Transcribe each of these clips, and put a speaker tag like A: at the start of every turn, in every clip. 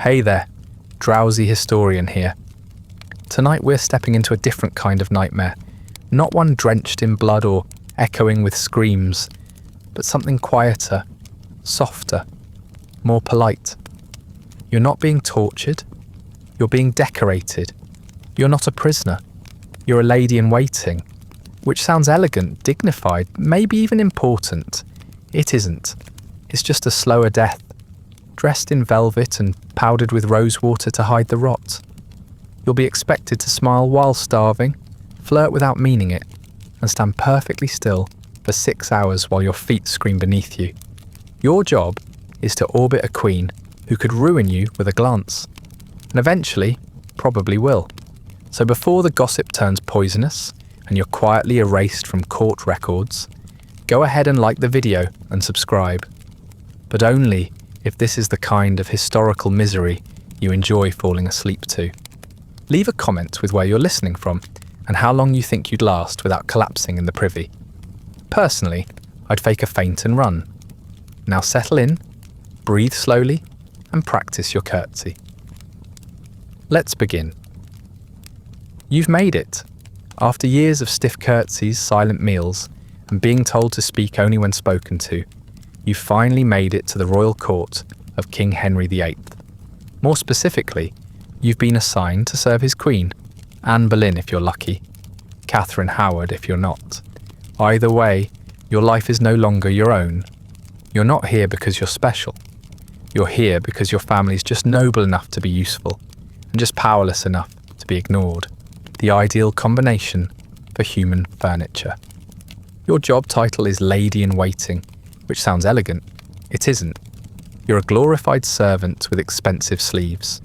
A: Hey there, Drowsy Historian here. Tonight we're stepping into a different kind of nightmare, not one drenched in blood or echoing with screams, but something quieter, softer, more polite. You're not being tortured, you're being decorated. You're not a prisoner, you're a lady in waiting, which sounds elegant, dignified, maybe even important. It isn't. It's just a slower death, dressed in velvet and powdered with rosewater to hide the rot. You'll be expected to smile while starving, flirt without meaning it, and stand perfectly still for 6 hours while your feet scream beneath you. Your job is to orbit a queen who could ruin you with a glance, and eventually probably will. So before the gossip turns poisonous and you're quietly erased from court records, go ahead and like the video and subscribe. But only if this is the kind of historical misery you enjoy falling asleep to. Leave a comment with where you're listening from and how long you think you'd last without collapsing in the privy. Personally, I'd fake a faint and run. Now settle in, breathe slowly, and practice your curtsy. Let's begin. You've made it. After years of stiff curtsies, silent meals, and being told to speak only when spoken to, you finally made it to the royal court of King Henry VIII. More specifically, you've been assigned to serve his queen, Anne Boleyn if you're lucky, Catherine Howard if you're not. Either way, your life is no longer your own. You're not here because you're special. You're here because your family's just noble enough to be useful, and just powerless enough to be ignored. The ideal combination for human furniture. Your job title is Lady in Waiting, which sounds elegant. It isn't. You're a glorified servant with expensive sleeves.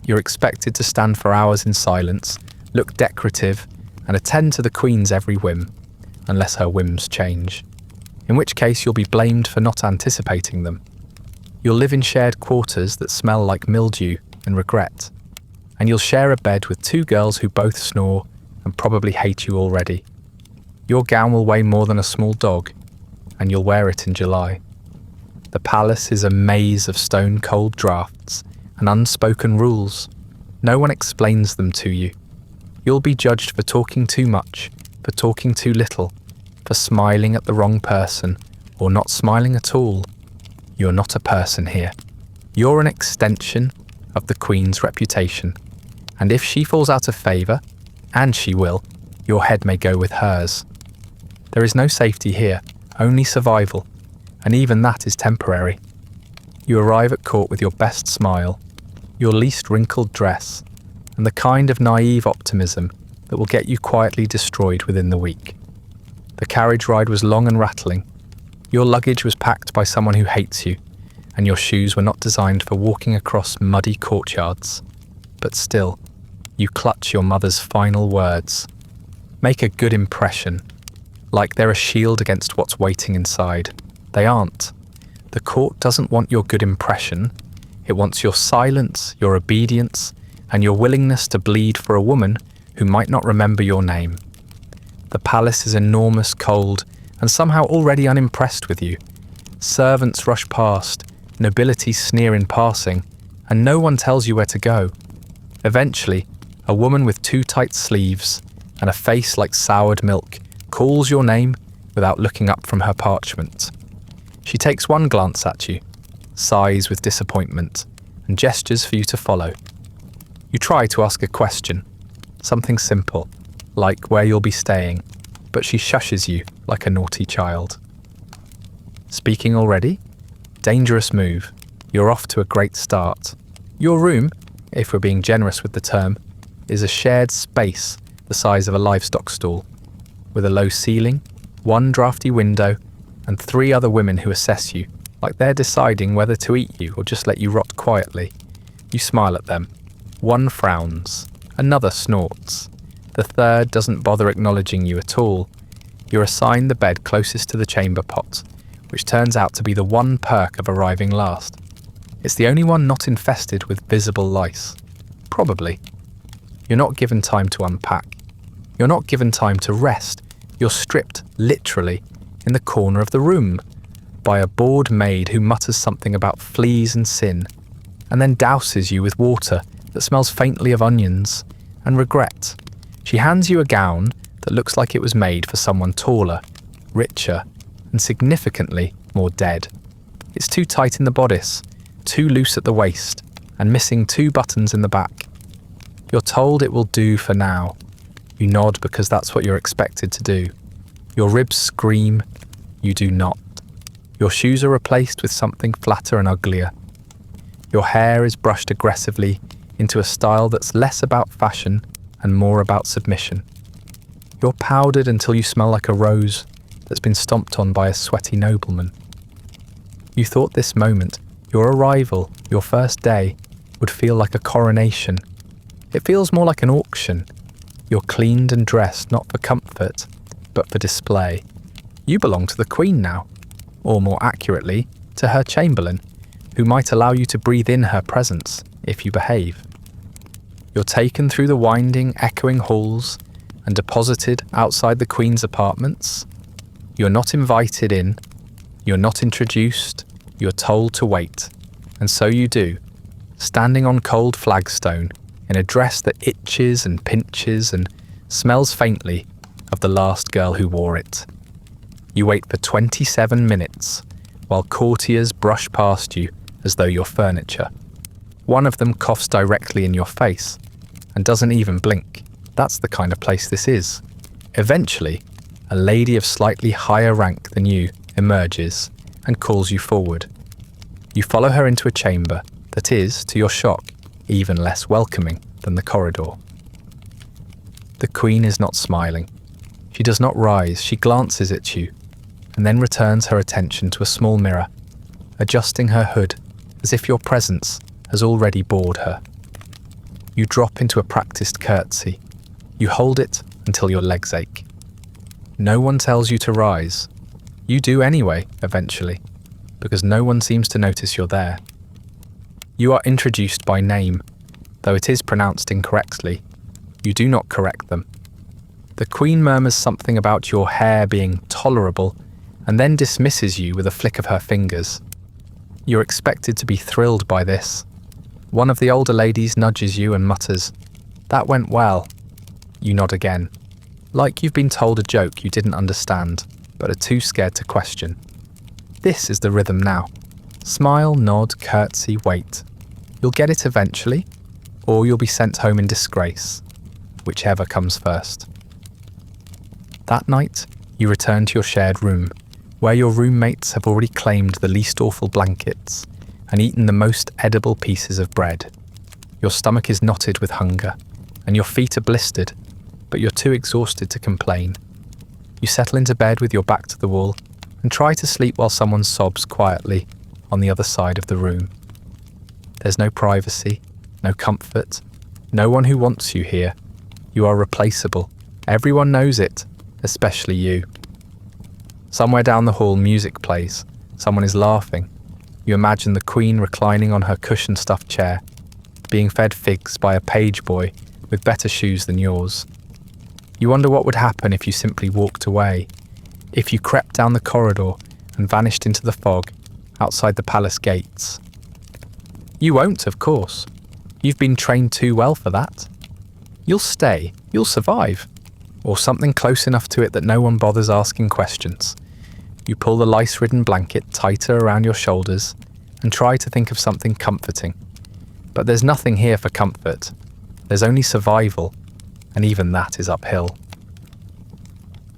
A: You're expected to stand for hours in silence, look decorative, and attend to the Queen's every whim, unless her whims change, in which case you'll be blamed for not anticipating them. You'll live in shared quarters that smell like mildew and regret, and you'll share a bed with 2 girls who both snore and probably hate you already. Your gown will weigh more than a small dog, and you'll wear it in July. The palace is a maze of stone-cold drafts and unspoken rules. No one explains them to you. You'll be judged for talking too much, for talking too little, for smiling at the wrong person, or not smiling at all. You're not a person here. You're an extension of the Queen's reputation, and if she falls out of favour, and she will, your head may go with hers. There is no safety here, only survival, and even that is temporary. You arrive at court with your best smile, your least wrinkled dress, and the kind of naive optimism that will get you quietly destroyed within the week. The carriage ride was long and rattling. Your luggage was packed by someone who hates you, and your shoes were not designed for walking across muddy courtyards. But still, you clutch your mother's final words. Make a good impression, like they're a shield against what's waiting inside. They aren't. The court doesn't want your good impression. It wants your silence, your obedience, and your willingness to bleed for a woman who might not remember your name. The palace is enormous, cold, and somehow already unimpressed with you. Servants rush past, nobility sneer in passing, and no one tells you where to go. Eventually, a woman with 2 tight sleeves and a face like soured milk calls your name without looking up from her parchment. She takes one glance at you, sighs with disappointment, and gestures for you to follow. You try to ask a question, something simple, like where you'll be staying, but she shushes you like a naughty child. Speaking already? Dangerous move. You're off to a great start. Your room, if we're being generous with the term, is a shared space the size of a livestock stall, with a low ceiling, 1 drafty window, and 3 other women who assess you, like they're deciding whether to eat you or just let you rot quietly. You smile at them. 1 frowns, another snorts. The 3rd doesn't bother acknowledging you at all. You're assigned the bed closest to the chamber pot, which turns out to be the one perk of arriving last. It's the only one not infested with visible lice. Probably. You're not given time to unpack. You're not given time to rest. You're stripped, literally, in the corner of the room, by a bored maid who mutters something about fleas and sin, and then douses you with water that smells faintly of onions and regret. She hands you a gown that looks like it was made for someone taller, richer, and significantly more dead. It's too tight in the bodice, too loose at the waist, and missing 2 buttons in the back. You're told it will do for now. You nod because that's what you're expected to do. Your ribs scream, you do not. Your shoes are replaced with something flatter and uglier. Your hair is brushed aggressively into a style that's less about fashion and more about submission. You're powdered until you smell like a rose that's been stomped on by a sweaty nobleman. You thought this moment, your arrival, your first day, would feel like a coronation. It feels more like an auction. You're cleaned and dressed not for comfort, but for display. You belong to the Queen now, or more accurately, to her chamberlain, who might allow you to breathe in her presence if you behave. You're taken through the winding, echoing halls and deposited outside the Queen's apartments. You're not invited in, you're not introduced, you're told to wait, and so you do, standing on cold flagstone in a dress that itches and pinches and smells faintly of the last girl who wore it. You wait for 27 minutes while courtiers brush past you as though you're furniture. One of them coughs directly in your face and doesn't even blink. That's the kind of place this is. Eventually, a lady of slightly higher rank than you emerges and calls you forward. You follow her into a chamber that is, to your shock, even less welcoming than the corridor. The Queen is not smiling. She does not rise, she glances at you, and then returns her attention to a small mirror, adjusting her hood as if your presence has already bored her. You drop into a practiced curtsy. You hold it until your legs ache. No one tells you to rise. You do anyway, eventually, because no one seems to notice you're there. You are introduced by name, though it is pronounced incorrectly. You do not correct them. The Queen murmurs something about your hair being tolerable and then dismisses you with a flick of her fingers. You're expected to be thrilled by this. One of the older ladies nudges you and mutters, "That went well." You nod again, like you've been told a joke you didn't understand, but are too scared to question. This is the rhythm now. Smile, nod, curtsy, wait. You'll get it eventually, or you'll be sent home in disgrace, whichever comes first. That night, you return to your shared room, where your roommates have already claimed the least awful blankets and eaten the most edible pieces of bread. Your stomach is knotted with hunger, and your feet are blistered, but you're too exhausted to complain. You settle into bed with your back to the wall and try to sleep while someone sobs quietly on the other side of the room. There's no privacy, no comfort, no one who wants you here. You are replaceable. Everyone knows it, especially you. Somewhere down the hall, music plays. Someone is laughing. You imagine the Queen reclining on her cushion-stuffed chair, being fed figs by a page boy with better shoes than yours. You wonder what would happen if you simply walked away, if you crept down the corridor and vanished into the fog outside the palace gates. You won't, of course. You've been trained too well for that. You'll stay, you'll survive, or something close enough to it that no one bothers asking questions. You pull the lice-ridden blanket tighter around your shoulders and try to think of something comforting. But there's nothing here for comfort. There's only survival, and even that is uphill.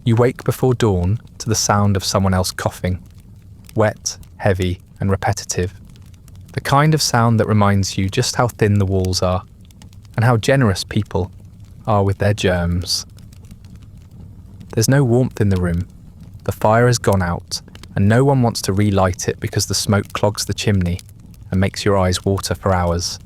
A: You wake before dawn to the sound of someone else coughing, wet, heavy, and repetitive. The kind of sound that reminds you just how thin the walls are, and how generous people are with their germs. There's no warmth in the room. The fire has gone out, and no one wants to relight it because the smoke clogs the chimney and makes your eyes water for hours.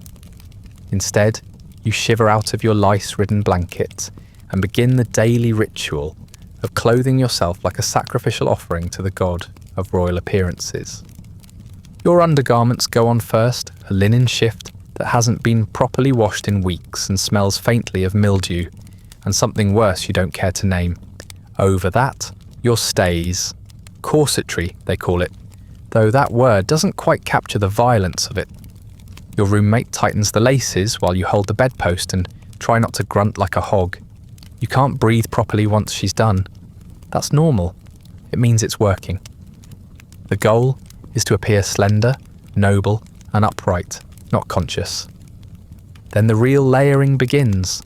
A: Instead, you shiver out of your lice-ridden blanket and begin the daily ritual of clothing yourself like a sacrificial offering to the god of royal appearances. Your undergarments go on first, a linen shift that hasn't been properly washed in weeks and smells faintly of mildew, and something worse you don't care to name. Over that, your stays. Corsetry, they call it, though that word doesn't quite capture the violence of it. Your roommate tightens the laces while you hold the bedpost and try not to grunt like a hog. You can't breathe properly once she's done. That's normal. It means it's working. The goal is to appear slender, noble, and upright, not conscious. Then the real layering begins,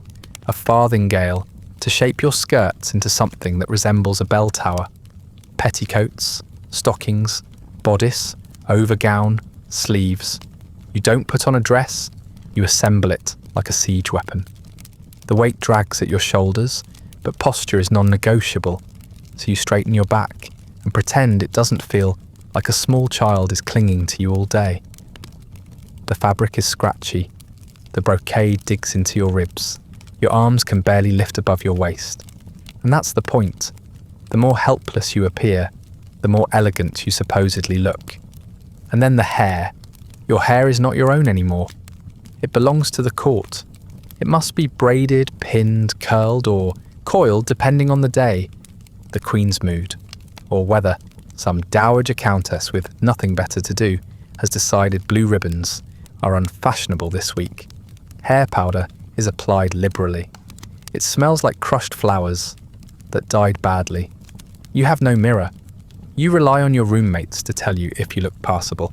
A: a farthingale to shape your skirts into something that resembles a bell tower. Petticoats, stockings, bodice, overgown, sleeves. You don't put on a dress, you assemble it like a siege weapon. The weight drags at your shoulders, but posture is non-negotiable, so you straighten your back and pretend it doesn't feel like a small child is clinging to you all day. The fabric is scratchy. The brocade digs into your ribs. Your arms can barely lift above your waist. And that's the point. The more helpless you appear, the more elegant you supposedly look. And then the hair. Your hair is not your own anymore. It belongs to the court. It must be braided, pinned, curled, or coiled depending on the day, the Queen's mood, or whether some dowager countess with nothing better to do has decided blue ribbons are unfashionable this week. Hair powder is applied liberally. It smells like crushed flowers that died badly. You have no mirror. You rely on your roommates to tell you if you look passable.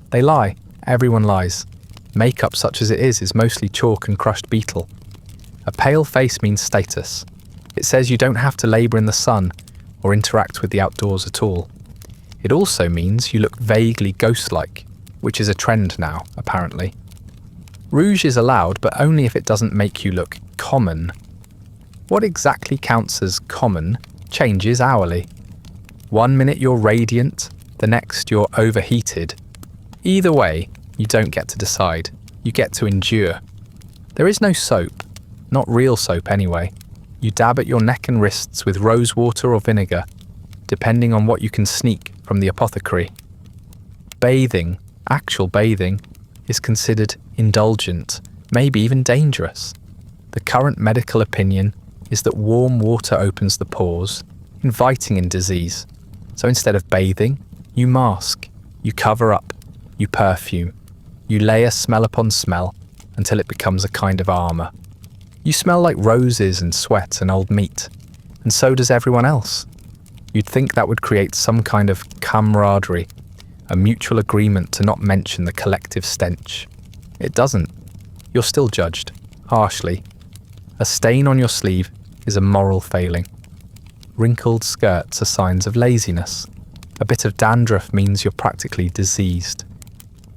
A: They lie. Everyone lies. Makeup, such as it is mostly chalk and crushed beetle. A pale face means status. It says you don't have to labour in the sun or interact with the outdoors at all. It also means you look vaguely ghost-like, which is a trend now, apparently. Rouge is allowed, but only if it doesn't make you look common. What exactly counts as common changes hourly. 1 minute you're radiant, the next you're overheated. Either way, you don't get to decide. You get to endure. There is no soap. Not real soap anyway. You dab at your neck and wrists with rose water or vinegar, depending on what you can sneak from the apothecary. Bathing, actual bathing, is considered indulgent, maybe even dangerous. The current medical opinion is that warm water opens the pores, inviting in disease. So instead of bathing, you mask, you cover up, you perfume, you layer smell upon smell until it becomes a kind of armour. You smell like roses and sweat and old meat, and so does everyone else. You'd think that would create some kind of camaraderie, a mutual agreement to not mention the collective stench. It doesn't. You're still judged, harshly. A stain on your sleeve is a moral failing. Wrinkled skirts are signs of laziness. A bit of dandruff means you're practically diseased.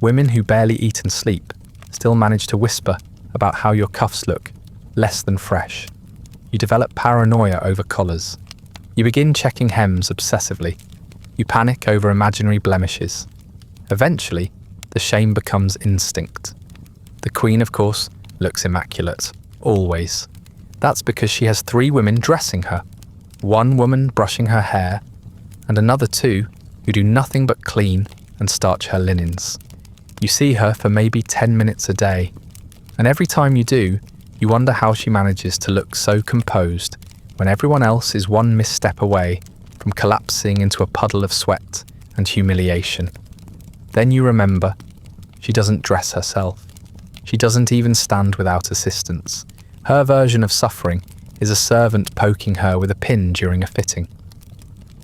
A: Women who barely eat and sleep still manage to whisper about how your cuffs look less than fresh. You develop paranoia over collars. You begin checking hems obsessively. You panic over imaginary blemishes. Eventually, the shame becomes instinct. The Queen, of course, looks immaculate. Always. That's because she has 3 women dressing her. 1 woman brushing her hair, and another 2 who do nothing but clean and starch her linens. You see her for maybe 10 minutes a day, and every time you do, you wonder how she manages to look so composed when everyone else is 1 misstep away from collapsing into a puddle of sweat and humiliation. Then you remember, she doesn't dress herself. She doesn't even stand without assistance. Her version of suffering is a servant poking her with a pin during a fitting.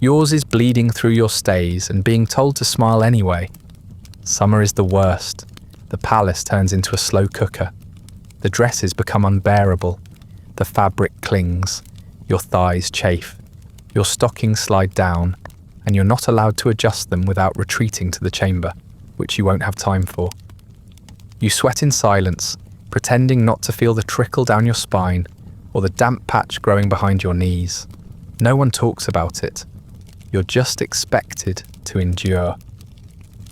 A: Yours is bleeding through your stays and being told to smile anyway. Summer is the worst. The palace turns into a slow cooker. The dresses become unbearable. The fabric clings. Your thighs chafe. Your stockings slide down, and you're not allowed to adjust them without retreating to the chamber, which you won't have time for. You sweat in silence, pretending not to feel the trickle down your spine or the damp patch growing behind your knees. No one talks about it. You're just expected to endure.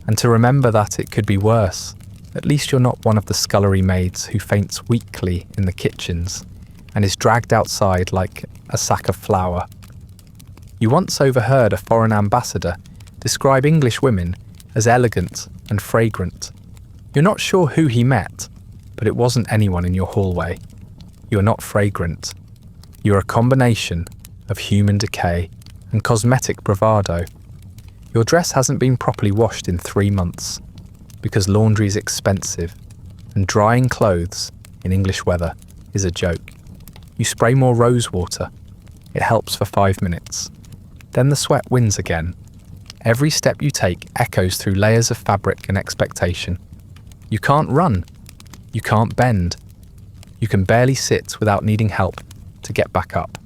A: And to remember that it could be worse. At least you're not one of the scullery maids who faints weakly in the kitchens and is dragged outside like a sack of flour. You once overheard a foreign ambassador describe English women as elegant and fragrant. You're not sure who he met, but it wasn't anyone in your hallway. You're not fragrant. You're a combination of human decay and cosmetic bravado. Your dress hasn't been properly washed in 3 months, because laundry is expensive, and drying clothes in English weather is a joke. You spray more rose water. It helps for 5 minutes. Then the sweat wins again. Every step you take echoes through layers of fabric and expectation. You can't run. You can't bend. You can barely sit without needing help to get back up.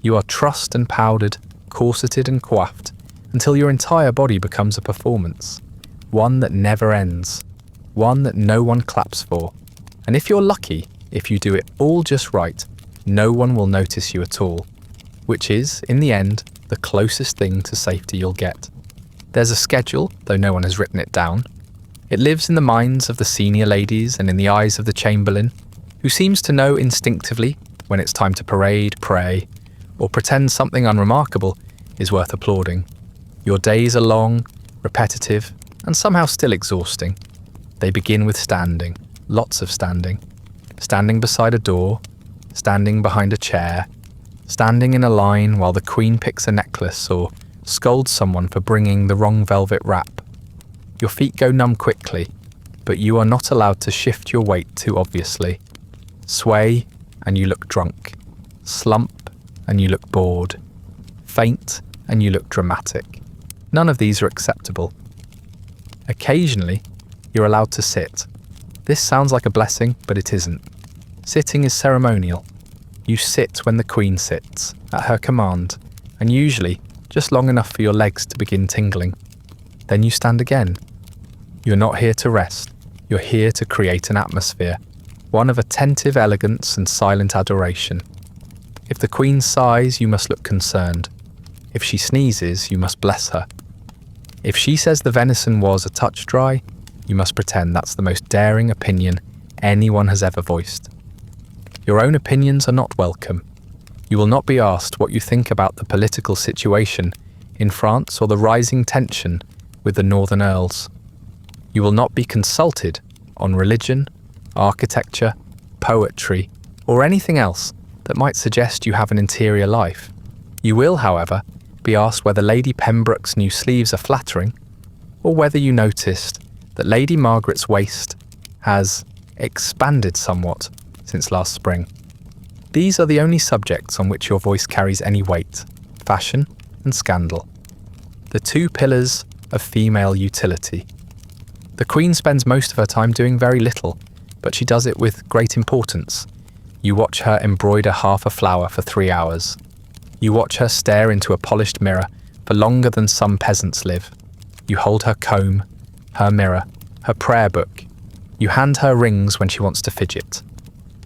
A: You are trussed and powdered, corseted and coiffed, until your entire body becomes a performance. One that never ends. One that no one claps for. And if you're lucky, if you do it all just right, no one will notice you at all. Which is, in the end, the closest thing to safety you'll get. There's a schedule, though no one has written it down. It lives in the minds of the senior ladies and in the eyes of the chamberlain, who seems to know instinctively when it's time to parade, pray, or pretend something unremarkable is worth applauding. Your days are long, repetitive, and somehow still exhausting. They begin with standing, lots of standing. Standing beside a door, standing behind a chair, standing in a line while the queen picks a necklace or scolds someone for bringing the wrong velvet wrap. Your feet go numb quickly, but you are not allowed to shift your weight too obviously. Sway, and you look drunk. Slump, and you look bored. Faint, and you look dramatic. None of these are acceptable. Occasionally, you're allowed to sit. This sounds like a blessing, but it isn't. Sitting is ceremonial. You sit when the queen sits, at her command, and usually just long enough for your legs to begin tingling. Then you stand again. You're not here to rest. You're here to create an atmosphere, one of attentive elegance and silent adoration. If the queen sighs, you must look concerned. If she sneezes, you must bless her. If she says the venison was a touch dry, you must pretend that's the most daring opinion anyone has ever voiced. Your own opinions are not welcome. You will not be asked what you think about the political situation in France or the rising tension with the Northern Earls. You will not be consulted on religion, architecture, poetry, or anything else that might suggest you have an interior life. You will, however, be asked whether Lady Pembroke's new sleeves are flattering, or whether you noticed that Lady Margaret's waist has expanded somewhat since last spring. These are the only subjects on which your voice carries any weight: fashion and scandal. The two pillars of female utility. The Queen spends most of her time doing very little, but she does it with great importance. You watch her embroider half a flower for 3 hours. You watch her stare into a polished mirror for longer than some peasants live. You hold her comb, her mirror, her prayer book. You hand her rings when she wants to fidget.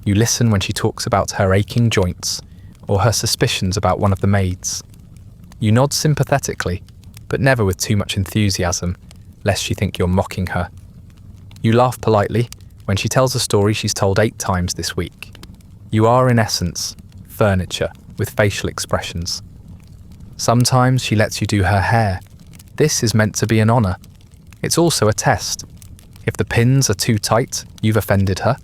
A: You listen when she talks about her aching joints or her suspicions about one of the maids. You nod sympathetically, but never with too much enthusiasm, lest she think you're mocking her. You laugh politely when she tells a story she's told 8 times this week. You are, in essence, furniture with facial expressions. Sometimes she lets you do her hair. This is meant to be an honour. It's also a test. If the pins are too tight, you've offended her.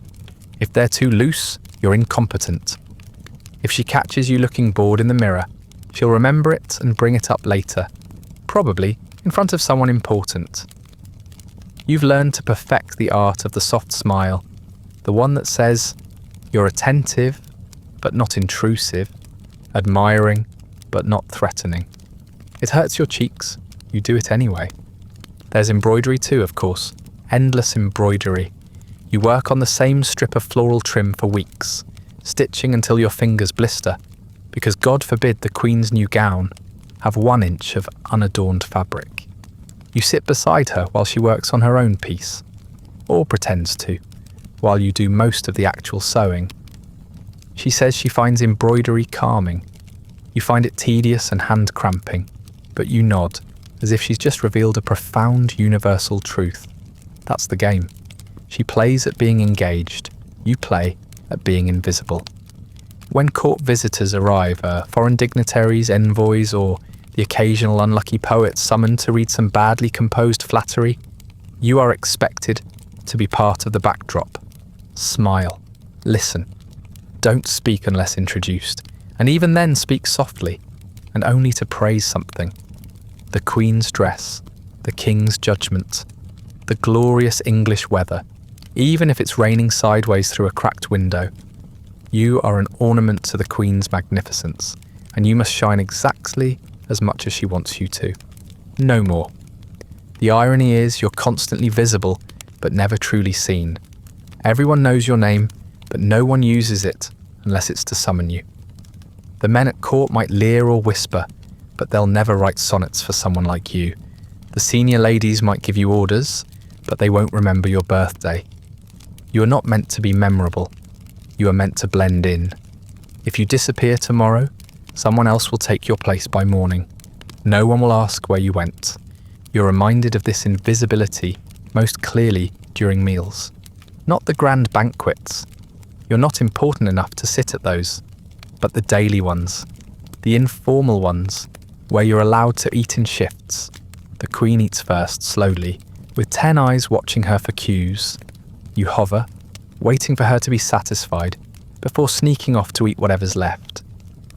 A: If they're too loose, you're incompetent. If she catches you looking bored in the mirror, she'll remember it and bring it up later, probably in front of someone important. You've learned to perfect the art of the soft smile, the one that says, you're attentive, but not intrusive, admiring, but not threatening. It hurts your cheeks, you do it anyway. There's embroidery too, of course, endless embroidery. You work on the same strip of floral trim for weeks, stitching until your fingers blister, because God forbid the Queen's new gown have 1 inch of unadorned fabric. You sit beside her while she works on her own piece, or pretends to, while you do most of the actual sewing. She says she finds embroidery calming. You find it tedious and hand-cramping, but you nod, as if she's just revealed a profound universal truth. That's the game. She plays at being engaged. You play at being invisible. When court visitors arrive, foreign dignitaries, envoys, or the occasional unlucky poet summoned to read some badly composed flattery, you are expected to be part of the backdrop. Smile. Listen. Don't speak unless introduced, and even then speak softly, and only to praise something. The Queen's dress, the King's judgment, the glorious English weather, even if it's raining sideways through a cracked window. You are an ornament to the Queen's magnificence, and you must shine exactly as much as she wants you to. No more. The irony is you're constantly visible, but never truly seen. Everyone knows your name, but no one uses it unless it's to summon you. The men at court might leer or whisper, but they'll never write sonnets for someone like you. The senior ladies might give you orders, but they won't remember your birthday. You are not meant to be memorable. You are meant to blend in. If you disappear tomorrow, someone else will take your place by morning. No one will ask where you went. You're reminded of this invisibility most clearly during meals. Not the grand banquets. You're not important enough to sit at those, but the daily ones, the informal ones, where you're allowed to eat in shifts. The Queen eats first, slowly, with 10 eyes watching her for cues. You hover, waiting for her to be satisfied, before sneaking off to eat whatever's left.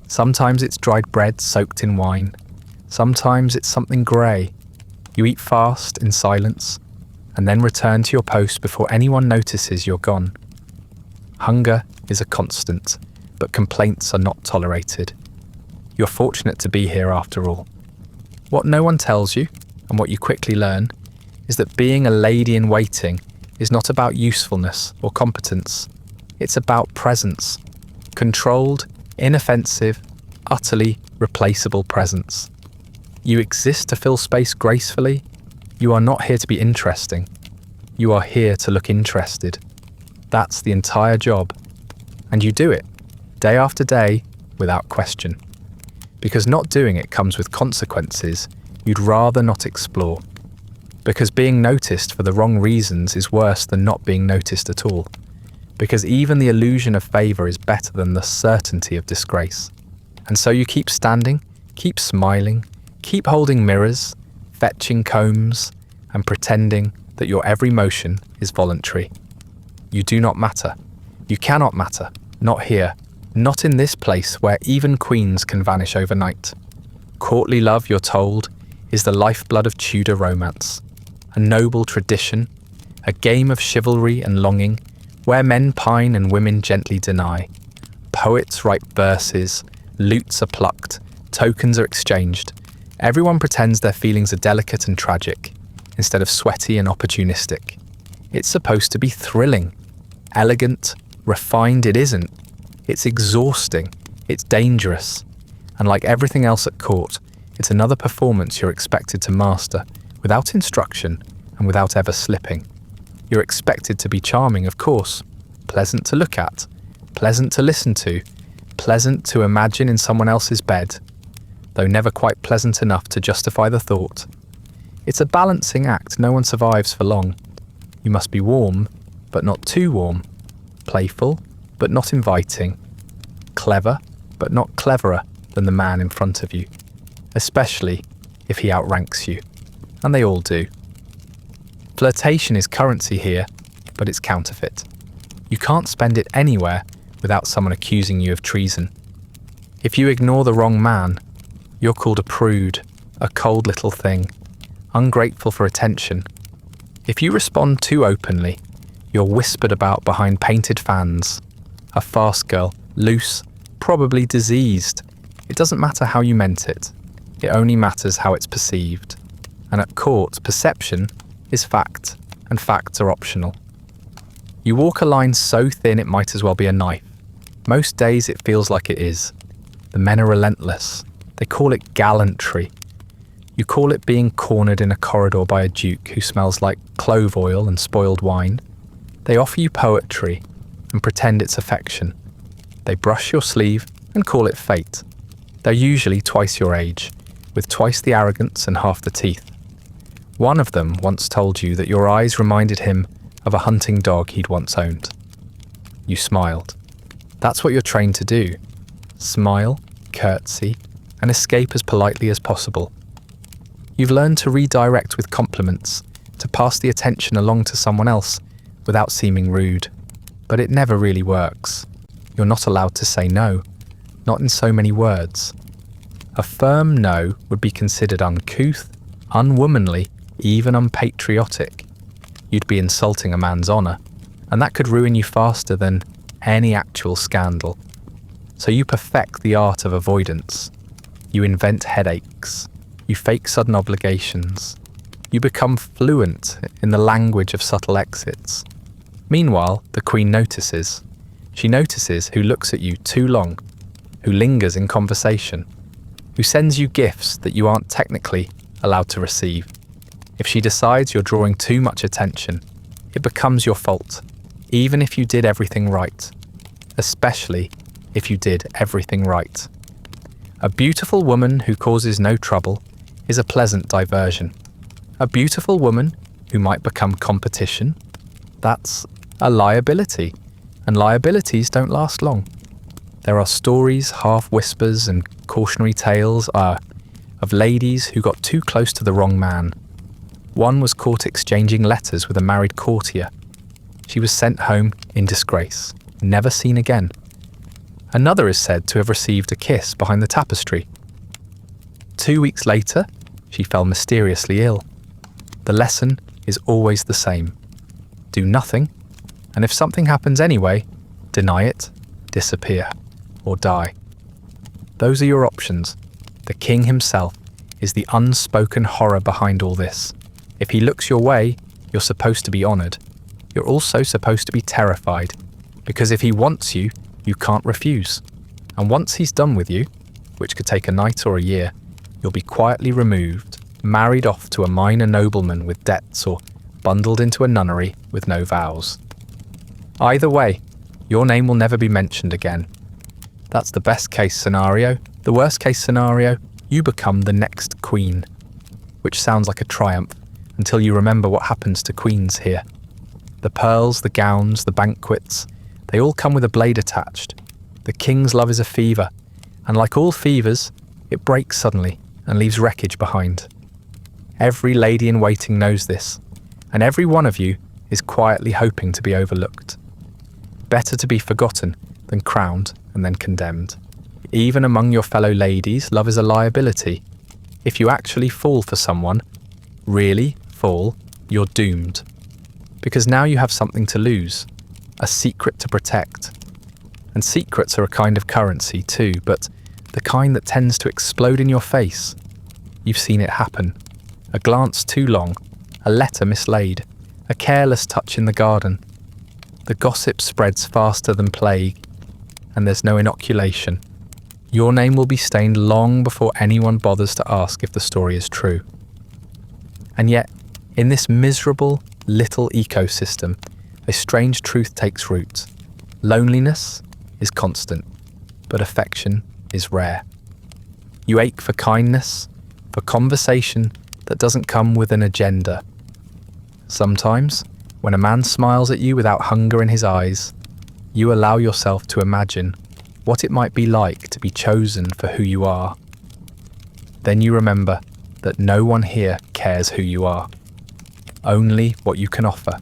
A: Sometimes it's dried bread soaked in wine. Sometimes it's something grey. You eat fast, in silence, and then return to your post before anyone notices you're gone. Hunger is a constant, but complaints are not tolerated. You're fortunate to be here after all. What no one tells you, and what you quickly learn, is that being a lady in waiting is not about usefulness or competence. It's about presence. Controlled, inoffensive, utterly replaceable presence. You exist to fill space gracefully. You are not here to be interesting. You are here to look interested. That's the entire job. And you do it, day after day, without question. Because not doing it comes with consequences you'd rather not explore. Because being noticed for the wrong reasons is worse than not being noticed at all. Because even the illusion of favour is better than the certainty of disgrace. And so you keep standing, keep smiling, keep holding mirrors, fetching combs, and pretending that your every motion is voluntary. You do not matter. You cannot matter. Not here. Not in this place where even queens can vanish overnight. Courtly love, you're told, is the lifeblood of Tudor romance. A noble tradition, a game of chivalry and longing, where men pine and women gently deny. Poets write verses, lutes are plucked, tokens are exchanged. Everyone pretends their feelings are delicate and tragic, instead of sweaty and opportunistic. It's supposed to be thrilling, elegant, refined. It isn't. It's exhausting, it's dangerous, and like everything else at court, it's another performance you're expected to master, without instruction and without ever slipping. You're expected to be charming, of course, pleasant to look at, pleasant to listen to, pleasant to imagine in someone else's bed, though never quite pleasant enough to justify the thought. It's a balancing act. No one survives for long. You must be warm, but not too warm, playful, but not inviting, clever, but not cleverer than the man in front of you, especially if he outranks you, and they all do. Flirtation is currency here, but it's counterfeit. You can't spend it anywhere without someone accusing you of treason. If you ignore the wrong man, you're called a prude, a cold little thing, ungrateful for attention. If you respond too openly, you're whispered about behind painted fans. A fast girl, loose, probably diseased. It doesn't matter how you meant it. It only matters how it's perceived. And at court, perception is fact, and facts are optional. You walk a line so thin it might as well be a knife. Most days it feels like it is. The men are relentless. They call it gallantry. You call it being cornered in a corridor by a duke who smells like clove oil and spoiled wine. They offer you poetry and pretend it's affection. They brush your sleeve and call it fate. They're usually twice your age, with twice the arrogance and half the teeth. One of them once told you that your eyes reminded him of a hunting dog he'd once owned. You smiled. That's what you're trained to do. Smile, curtsy, and escape as politely as possible. You've learned to redirect with compliments, to pass the attention along to someone else without seeming rude. But it never really works. You're not allowed to say no, not in so many words. A firm no would be considered uncouth, unwomanly, even unpatriotic. You'd be insulting a man's honour. and that could ruin you faster than any actual scandal. So you perfect the art of avoidance. You invent headaches. You fake sudden obligations. You become fluent in the language of subtle exits. Meanwhile, the Queen notices. She notices who looks at you too long, who lingers in conversation, who sends you gifts that you aren't technically allowed to receive. If she decides you're drawing too much attention, it becomes your fault, even if you did everything right, especially if you did everything right. A beautiful woman who causes no trouble is a pleasant diversion. A beautiful woman who might become competition, that's a liability, and liabilities don't last long. There are stories, half-whispers and cautionary tales of ladies who got too close to the wrong man. One was caught exchanging letters with a married courtier. She was sent home in disgrace, never seen again. Another is said to have received a kiss behind the tapestry. 2 weeks later, she fell mysteriously ill. The lesson is always the same. Do nothing, and if something happens anyway, deny it, disappear, or die. Those are your options. The king himself is the unspoken horror behind all this. If he looks your way, you're supposed to be honoured. You're also supposed to be terrified, because if he wants you, you can't refuse. And once he's done with you, which could take a night or a year, you'll be quietly removed, married off to a minor nobleman with debts, or bundled into a nunnery with no vows. Either way, your name will never be mentioned again. That's the best case scenario. The worst case scenario, you become the next queen, which sounds like a triumph until you remember what happens to queens here. The pearls, the gowns, the banquets, they all come with a blade attached. The king's love is a fever, and like all fevers, it breaks suddenly and leaves wreckage behind. Every lady in waiting knows this, and every one of you is quietly hoping to be overlooked. Better to be forgotten than crowned and then condemned. Even among your fellow ladies, love is a liability. If you actually fall for someone, really fall, you're doomed. Because now you have something to lose, a secret to protect. And secrets are a kind of currency too, but the kind that tends to explode in your face. You've seen it happen. A glance too long, a letter mislaid, a careless touch in the garden. The gossip spreads faster than plague, and there's no inoculation. Your name will be stained long before anyone bothers to ask if the story is true. And yet, in this miserable little ecosystem, a strange truth takes root. Loneliness is constant, but affection is rare. You ache for kindness, for conversation that doesn't come with an agenda. Sometimes, when a man smiles at you without hunger in his eyes, you allow yourself to imagine what it might be like to be chosen for who you are. Then you remember that no one here cares who you are, only what you can offer,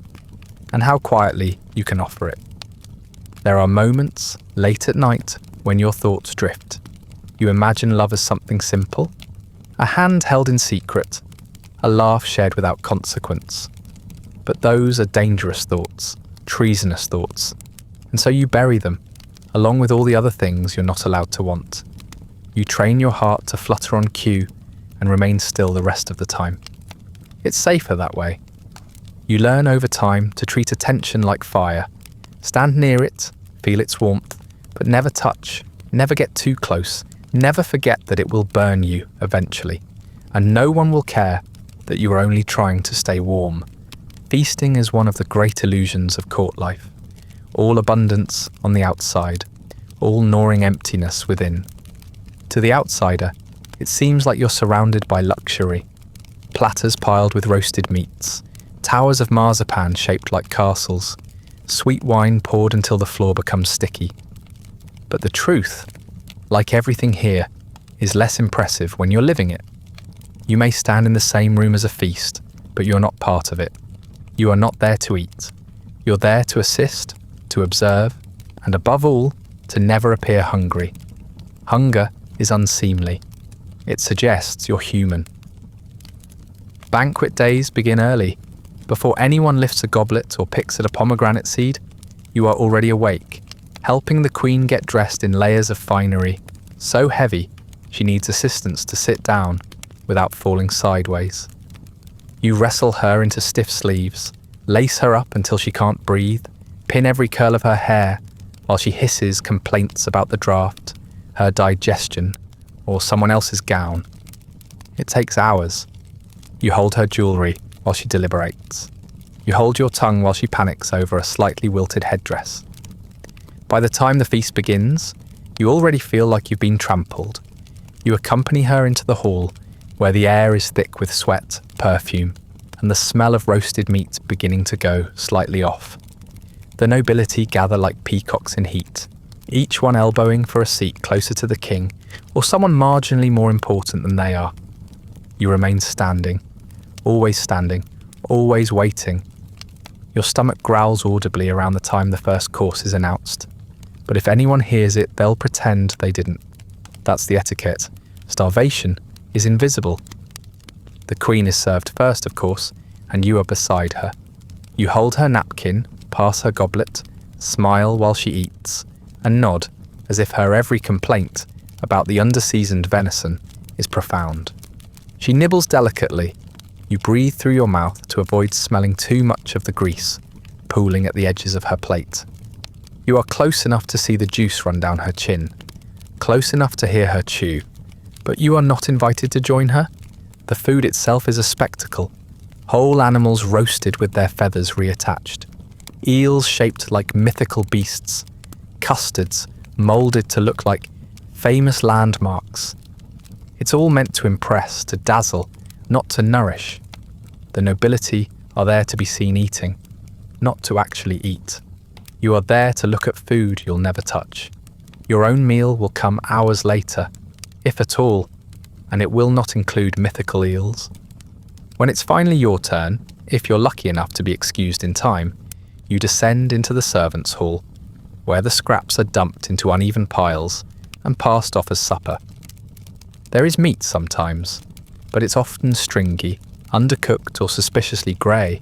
A: and how quietly you can offer it. There are moments, late at night, when your thoughts drift. You imagine love as something simple, a hand held in secret, a laugh shared without consequence. But those are dangerous thoughts, treasonous thoughts, and so you bury them, along with all the other things you're not allowed to want. You train your heart to flutter on cue and remain still the rest of the time. It's safer that way. You learn over time to treat attention like fire. Stand near it, feel its warmth, but never touch, never get too close, never forget that it will burn you eventually, and no one will care that you are only trying to stay warm. Feasting is one of the great illusions of court life. All abundance on the outside, all gnawing emptiness within. To the outsider, it seems like you're surrounded by luxury. Platters piled with roasted meats, towers of marzipan shaped like castles, sweet wine poured until the floor becomes sticky. But the truth, like everything here, is less impressive when you're living it. You may stand in the same room as a feast, but you're not part of it. You are not there to eat. You're there to assist, to observe, and above all, to never appear hungry. Hunger is unseemly. It suggests you're human. Banquet days begin early. Before anyone lifts a goblet or picks at a pomegranate seed, you are already awake, helping the queen get dressed in layers of finery, so heavy she needs assistance to sit down without falling sideways. You wrestle her into stiff sleeves, lace her up until she can't breathe, pin every curl of her hair while she hisses complaints about the draft, her digestion, or someone else's gown. It takes hours. You hold her jewellery while she deliberates. You hold your tongue while she panics over a slightly wilted headdress. By the time the feast begins, you already feel like you've been trampled. You accompany her into the hall, where the air is thick with sweat, perfume, and the smell of roasted meat beginning to go slightly off. The nobility gather like peacocks in heat, each one elbowing for a seat closer to the king or someone marginally more important than they are. You remain standing, always waiting. Your stomach growls audibly around the time the first course is announced. But if anyone hears it, they'll pretend they didn't. That's the etiquette. Starvation is invisible. The queen is served first, of course, and you are beside her. You hold her napkin, pass her goblet, smile while she eats, and nod as if her every complaint about the underseasoned venison is profound. She nibbles delicately. You breathe through your mouth to avoid smelling too much of the grease pooling at the edges of her plate. You are close enough to see the juice run down her chin, close enough to hear her chew, but you are not invited to join her. The food itself is a spectacle. Whole animals roasted with their feathers reattached, eels shaped like mythical beasts, custards moulded to look like famous landmarks. It's all meant to impress, to dazzle, not to nourish. The nobility are there to be seen eating, not to actually eat. You are there to look at food you'll never touch. Your own meal will come hours later, if at all, and it will not include mythical eels. When it's finally your turn, if you're lucky enough to be excused in time, you descend into the servants' hall, where the scraps are dumped into uneven piles and passed off as supper. There is meat sometimes, but it's often stringy, undercooked or suspiciously grey.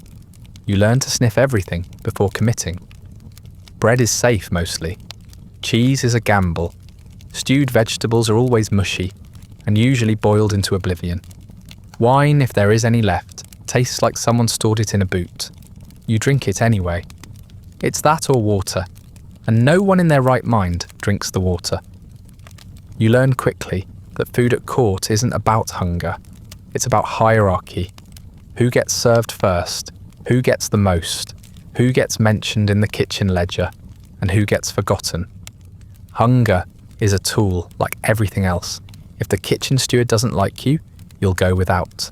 A: You learn to sniff everything before committing. Bread is safe mostly. Cheese is a gamble. Stewed vegetables are always mushy and usually boiled into oblivion. Wine, if there is any left, tastes like someone stored it in a boot. You drink it anyway. It's that or water, and no one in their right mind drinks the water. You learn quickly that food at court isn't about hunger. It's about hierarchy. Who gets served first? Who gets the most? Who gets mentioned in the kitchen ledger? And who gets forgotten? Hunger is a tool like everything else. If the kitchen steward doesn't like you, you'll go without.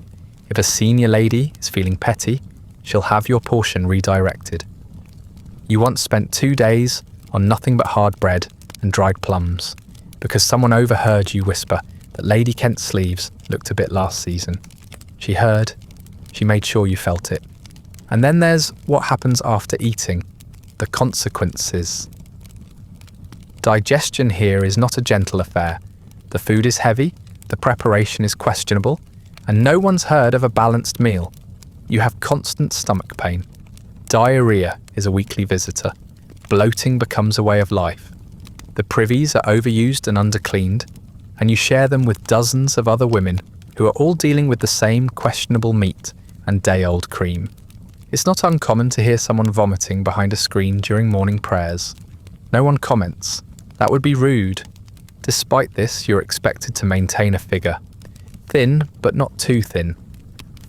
A: If a senior lady is feeling petty, she'll have your portion redirected. You once spent 2 days on nothing but hard bread and dried plums because someone overheard you whisper that Lady Kent's sleeves looked a bit last season. She heard. She made sure you felt it. And then there's what happens after eating, the consequences. Digestion here is not a gentle affair. The food is heavy, the preparation is questionable, and no one's heard of a balanced meal. You have constant stomach pain. Diarrhea is a weekly visitor. Bloating becomes a way of life. The privies are overused and undercleaned, and you share them with dozens of other women who are all dealing with the same questionable meat and day-old cream. It's not uncommon to hear someone vomiting behind a screen during morning prayers. No one comments. That would be rude. Despite this, you're expected to maintain a figure. Thin, but not too thin.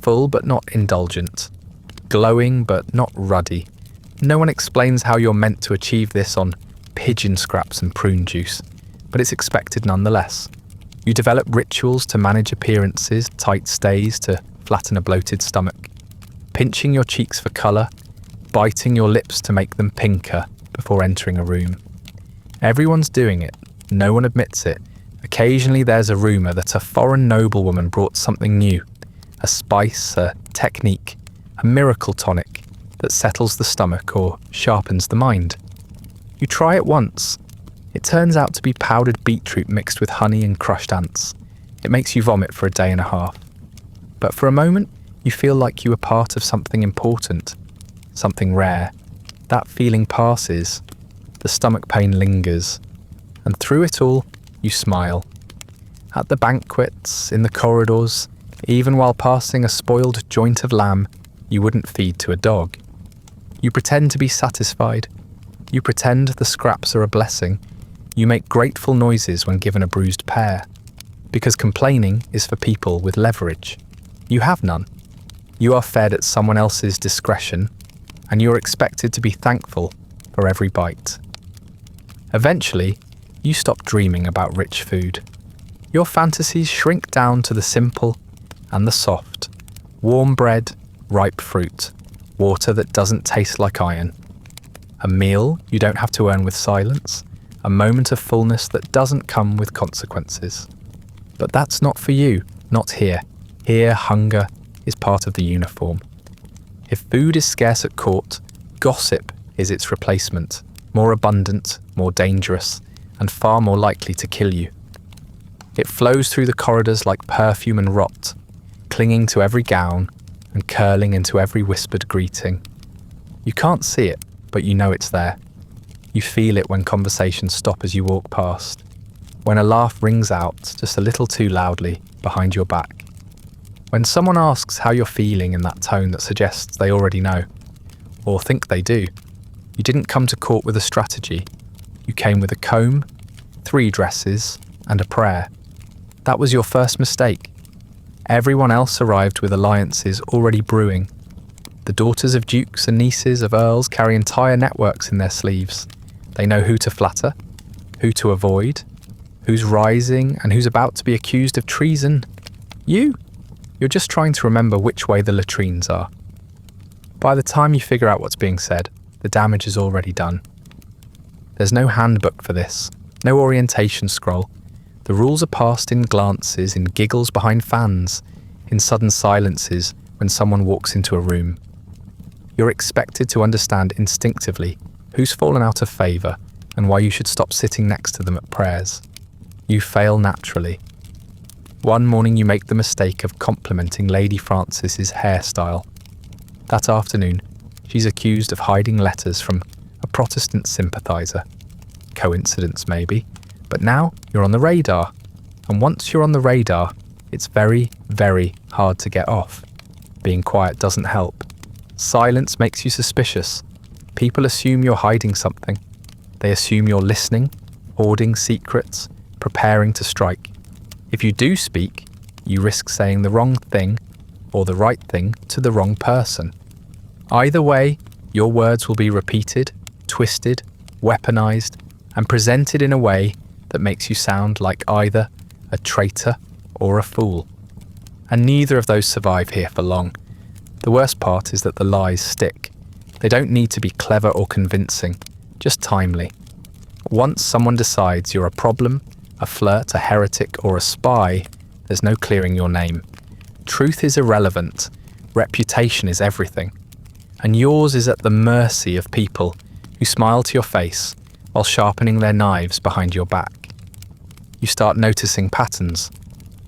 A: Full, but not indulgent. Glowing, but not ruddy. No one explains how you're meant to achieve this on pigeon scraps and prune juice, but it's expected nonetheless. You develop rituals to manage appearances, tight stays to flatten a bloated stomach, pinching your cheeks for colour, biting your lips to make them pinker before entering a room. Everyone's doing it. No one admits it. Occasionally there's a rumour that a foreign noblewoman brought something new, a spice, a technique, a miracle tonic that settles the stomach or sharpens the mind. You try it once. It turns out to be powdered beetroot mixed with honey and crushed ants. It makes you vomit for a day and a half. But for a moment, You feel like you are part of something important, something rare. That feeling passes, the stomach pain lingers, and through it all, you smile. At the banquets, in the corridors, even while passing a spoiled joint of lamb you wouldn't feed to a dog. You pretend to be satisfied. You pretend the scraps are a blessing. You make grateful noises when given a bruised pear. Because complaining is for people with leverage. You have none. You are fed at someone else's discretion, and you're expected to be thankful for every bite. Eventually, you stop dreaming about rich food. Your fantasies shrink down to the simple and the soft. Warm bread, ripe fruit, water that doesn't taste like iron. A meal you don't have to earn with silence, a moment of fullness that doesn't come with consequences. But that's not for you, not here. Here, hunger is part of the uniform. If food is scarce at court, gossip is its replacement, more abundant, more dangerous, and far more likely to kill you. It flows through the corridors like perfume and rot, clinging to every gown and curling into every whispered greeting. You can't see it, but you know it's there. You feel it when conversations stop as you walk past, when a laugh rings out just a little too loudly behind your back, when someone asks how you're feeling in that tone that suggests they already know, or think they do. You didn't come to court with a strategy. You came with a comb, 3 dresses, and a prayer. That was your first mistake. Everyone else arrived with alliances already brewing. The daughters of dukes and nieces of earls carry entire networks in their sleeves. They know who to flatter, who to avoid, who's rising and who's about to be accused of treason. You're just trying to remember which way the latrines are. By the time you figure out what's being said, the damage is already done. There's no handbook for this, no orientation scroll. The rules are passed in glances, in giggles behind fans, in sudden silences when someone walks into a room. You're expected to understand instinctively who's fallen out of favour and why you should stop sitting next to them at prayers. You fail naturally. One morning you make the mistake of complimenting Lady Frances's hairstyle. That afternoon, she's accused of hiding letters from a Protestant sympathiser. Coincidence maybe, but now you're on the radar. And once you're on the radar, it's very, very hard to get off. Being quiet doesn't help. Silence makes you suspicious. People assume you're hiding something. They assume you're listening, hoarding secrets, preparing to strike. If you do speak, you risk saying the wrong thing or the right thing to the wrong person. Either way, your words will be repeated, twisted, weaponized, and presented in a way that makes you sound like either a traitor or a fool. And neither of those survive here for long. The worst part is that the lies stick. They don't need to be clever or convincing, just timely. Once someone decides you're a problem, a flirt, a heretic, or a spy, there's no clearing your name. Truth is irrelevant. Reputation is everything. And yours is at the mercy of people who smile to your face while sharpening their knives behind your back. You start noticing patterns.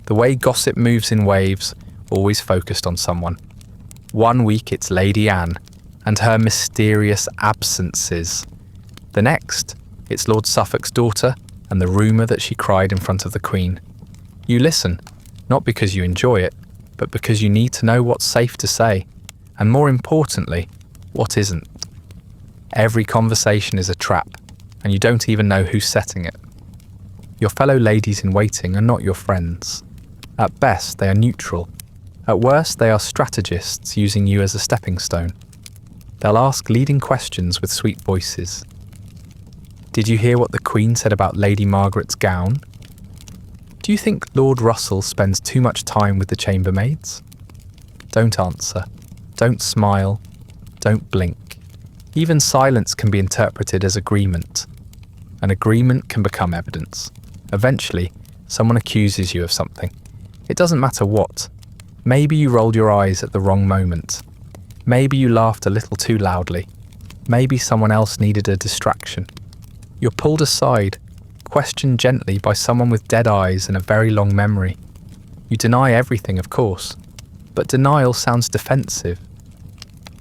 A: The way gossip moves in waves, always focused on someone. One week it's Lady Anne and her mysterious absences. The next, it's Lord Suffolk's daughter and the rumour that she cried in front of the Queen. You listen, not because you enjoy it, but because you need to know what's safe to say, and more importantly, what isn't. Every conversation is a trap, and you don't even know who's setting it. Your fellow ladies in waiting are not your friends. At best, they are neutral. At worst, they are strategists using you as a stepping stone. They'll ask leading questions with sweet voices. Did you hear what the Queen said about Lady Margaret's gown? Do you think Lord Russell spends too much time with the chambermaids? Don't answer. Don't smile. Don't blink. Even silence can be interpreted as agreement. An agreement can become evidence. Eventually, someone accuses you of something. It doesn't matter what. Maybe you rolled your eyes at the wrong moment. Maybe you laughed a little too loudly. Maybe someone else needed a distraction. You're pulled aside, questioned gently by someone with dead eyes and a very long memory. You deny everything, of course. But denial sounds defensive.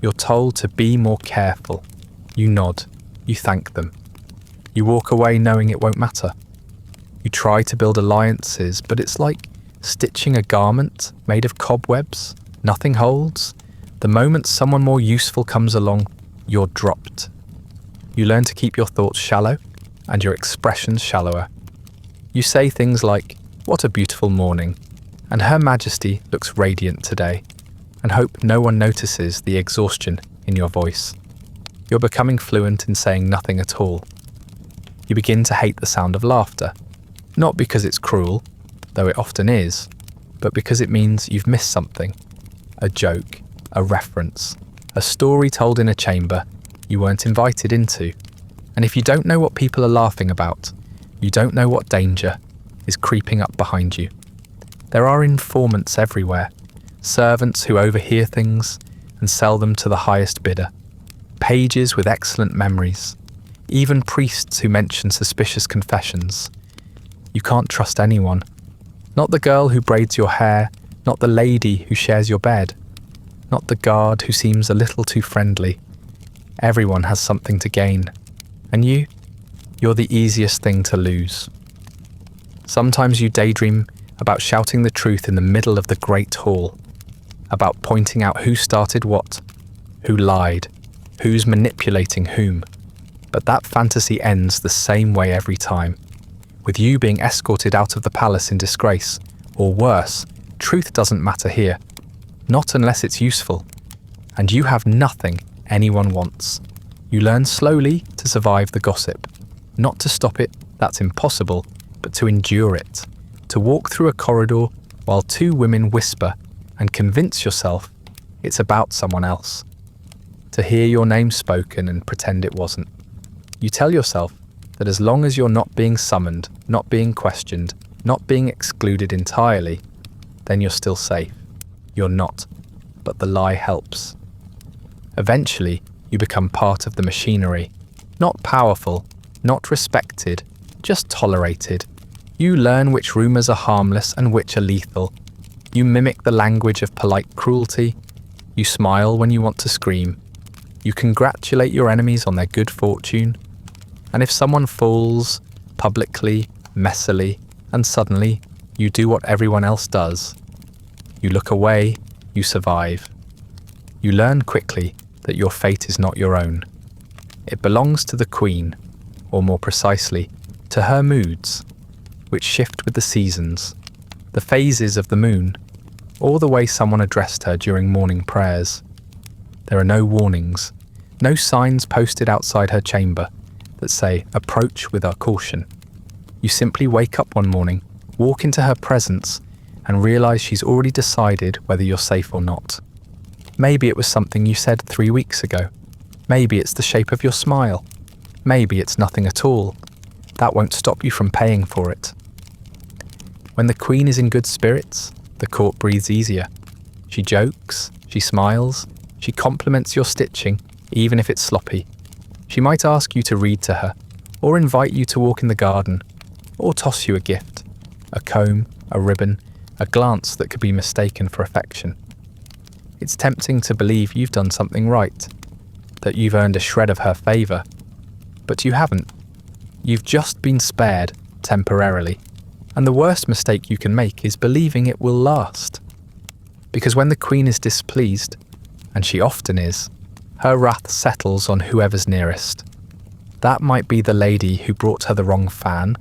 A: You're told to be more careful. You nod. You thank them. You walk away knowing it won't matter. You try to build alliances, but it's like stitching a garment made of cobwebs. Nothing holds. The moment someone more useful comes along, you're dropped. You learn to keep your thoughts shallow and your expressions shallower. You say things like, "What a beautiful morning," and Her Majesty looks radiant today, and hope no one notices the exhaustion in your voice. You're becoming fluent in saying nothing at all. You begin to hate the sound of laughter, not because it's cruel, though it often is, but because it means you've missed something. A joke, a reference, a story told in a chamber you weren't invited into. And if you don't know what people are laughing about, you don't know what danger is creeping up behind you. There are informants everywhere, servants who overhear things and sell them to the highest bidder, pages with excellent memories, even priests who mention suspicious confessions. You can't trust anyone. Not the girl who braids your hair, not the lady who shares your bed, not the guard who seems a little too friendly. Everyone has something to gain, and you're the easiest thing to lose. Sometimes you daydream about shouting the truth in the middle of the great hall, about pointing out who started what, who lied, who's manipulating whom. But that fantasy ends the same way every time, with you being escorted out of the palace in disgrace, or worse, truth doesn't matter here, not unless it's useful, and you have nothing anyone wants. You learn slowly to survive the gossip, not to stop it, that's impossible, but to endure it, to walk through a corridor while two women whisper and convince yourself it's about someone else, to hear your name spoken and pretend it wasn't. You tell yourself that as long as you're not being summoned, not being questioned, not being excluded entirely, then you're still safe. You're not, but the lie helps. Eventually, you become part of the machinery, not powerful, not respected, just tolerated. You learn which rumours are harmless and which are lethal. You mimic the language of polite cruelty. You smile when you want to scream. You congratulate your enemies on their good fortune. And if someone falls, publicly, messily, and suddenly, you do what everyone else does. You look away, you survive. You learn quickly that your fate is not your own. It belongs to the Queen, or more precisely, to her moods, which shift with the seasons, the phases of the moon, or the way someone addressed her during morning prayers. There are no warnings, no signs posted outside her chamber that say, "Approach with our caution." You simply wake up one morning, walk into her presence, and realise she's already decided whether you're safe or not. Maybe it was something you said 3 weeks ago. Maybe it's the shape of your smile. Maybe it's nothing at all. That won't stop you from paying for it. When the Queen is in good spirits, the court breathes easier. She jokes, she smiles, she compliments your stitching, even if it's sloppy. She might ask you to read to her, or invite you to walk in the garden, or toss you a gift, a comb, a ribbon, a glance that could be mistaken for affection. It's tempting to believe you've done something right, that you've earned a shred of her favour, but you haven't. You've just been spared, temporarily, and the worst mistake you can make is believing it will last. Because when the Queen is displeased, and she often is, her wrath settles on whoever's nearest. That might be the lady who brought her the wrong fan,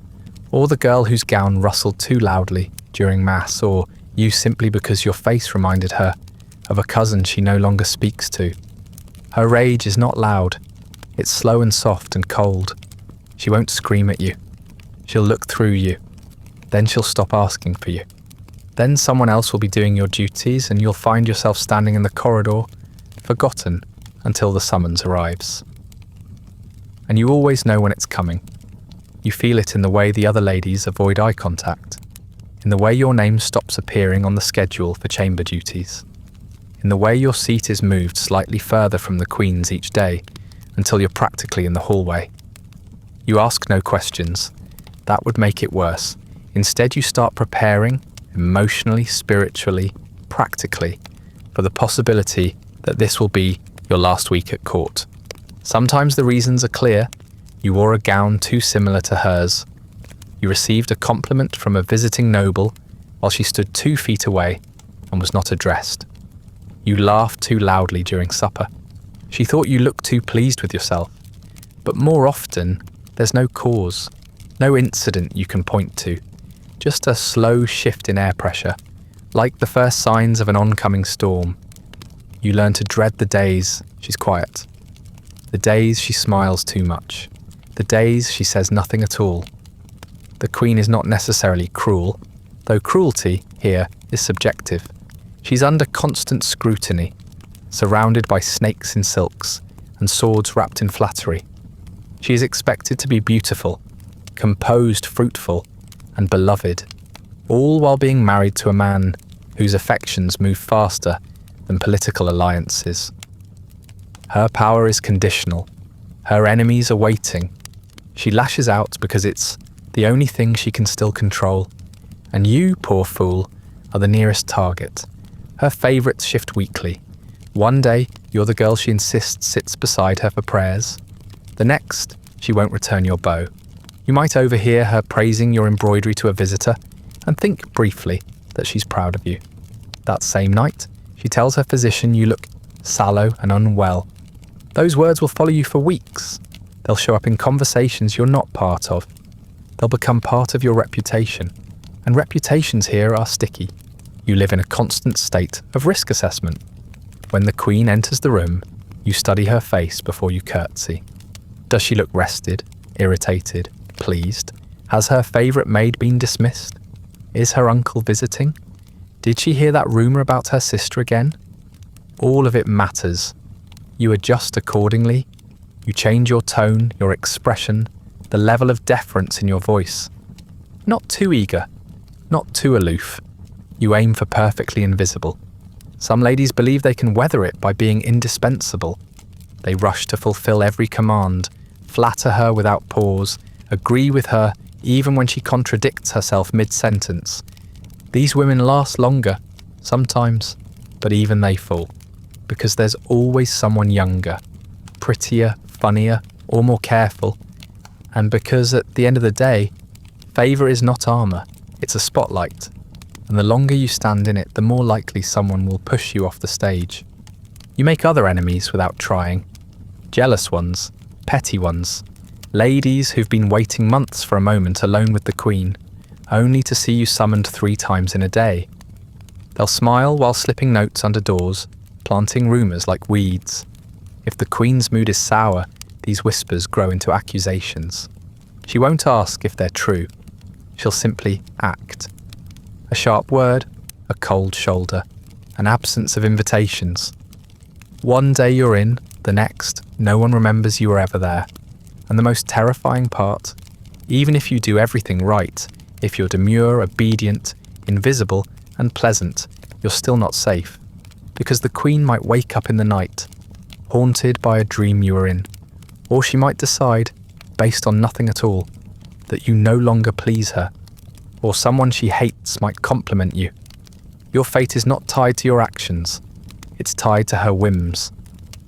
A: or the girl whose gown rustled too loudly during Mass, or you simply because your face reminded her of a cousin she no longer speaks to. Her rage is not loud, it's slow and soft and cold. She won't scream at you. She'll look through you. Then she'll stop asking for you. Then someone else will be doing your duties and you'll find yourself standing in the corridor, forgotten until the summons arrives. And you always know when it's coming. You feel it in the way the other ladies avoid eye contact, in the way your name stops appearing on the schedule for chamber duties, in the way your seat is moved slightly further from the Queen's each day until you're practically in the hallway. You ask no questions. That would make it worse. Instead, you start preparing, emotionally, spiritually, practically, for the possibility that this will be your last week at court. Sometimes the reasons are clear. You wore a gown too similar to hers. You received a compliment from a visiting noble while she stood 2 feet away and was not addressed. You laughed too loudly during supper. She thought you looked too pleased with yourself. But more often, there's no cause, no incident you can point to, just a slow shift in air pressure, like the first signs of an oncoming storm. You learn to dread the days she's quiet, the days she smiles too much, the days she says nothing at all. The Queen is not necessarily cruel, though cruelty here is subjective. She's under constant scrutiny, surrounded by snakes in silks and swords wrapped in flattery. She is expected to be beautiful, composed, fruitful, and beloved, all while being married to a man whose affections move faster than political alliances. Her power is conditional. Her enemies are waiting. She lashes out because it's the only thing she can still control. And you, poor fool, are the nearest target. Her favourites shift weekly. One day, you're the girl she insists sits beside her for prayers. The next, she won't return your bow. You might overhear her praising your embroidery to a visitor and think briefly that she's proud of you. That same night, she tells her physician you look sallow and unwell. Those words will follow you for weeks. They'll show up in conversations you're not part of. They'll become part of your reputation. And reputations here are sticky. You live in a constant state of risk assessment. When the Queen enters the room, you study her face before you curtsy. Does she look rested, irritated, pleased? Has her favourite maid been dismissed? Is her uncle visiting? Did she hear that rumour about her sister again? All of it matters. You adjust accordingly. You change your tone, your expression, the level of deference in your voice. Not too eager, not too aloof. You aim for perfectly invisible. Some ladies believe they can weather it by being indispensable. They rush to fulfill every command, flatter her without pause, agree with her even when she contradicts herself mid-sentence. These women last longer, sometimes, but even they fall, because there's always someone younger, prettier, funnier, or more careful, and because at the end of the day, favour is not armour, it's a spotlight, and the longer you stand in it, the more likely someone will push you off the stage. You make other enemies without trying. Jealous ones, petty ones, ladies who've been waiting months for a moment alone with the Queen, only to see you summoned 3 times in a day. They'll smile while slipping notes under doors, planting rumours like weeds. If the Queen's mood is sour, these whispers grow into accusations. She won't ask if they're true. She'll simply act. A sharp word, a cold shoulder, an absence of invitations. One day you're in, the next, no one remembers you were ever there. And the most terrifying part, even if you do everything right, if you're demure, obedient, invisible, and pleasant, you're still not safe. Because the Queen might wake up in the night, haunted by a dream you were in. Or she might decide, based on nothing at all, that you no longer please her. Or someone she hates might compliment you. Your fate is not tied to your actions. It's tied to her whims.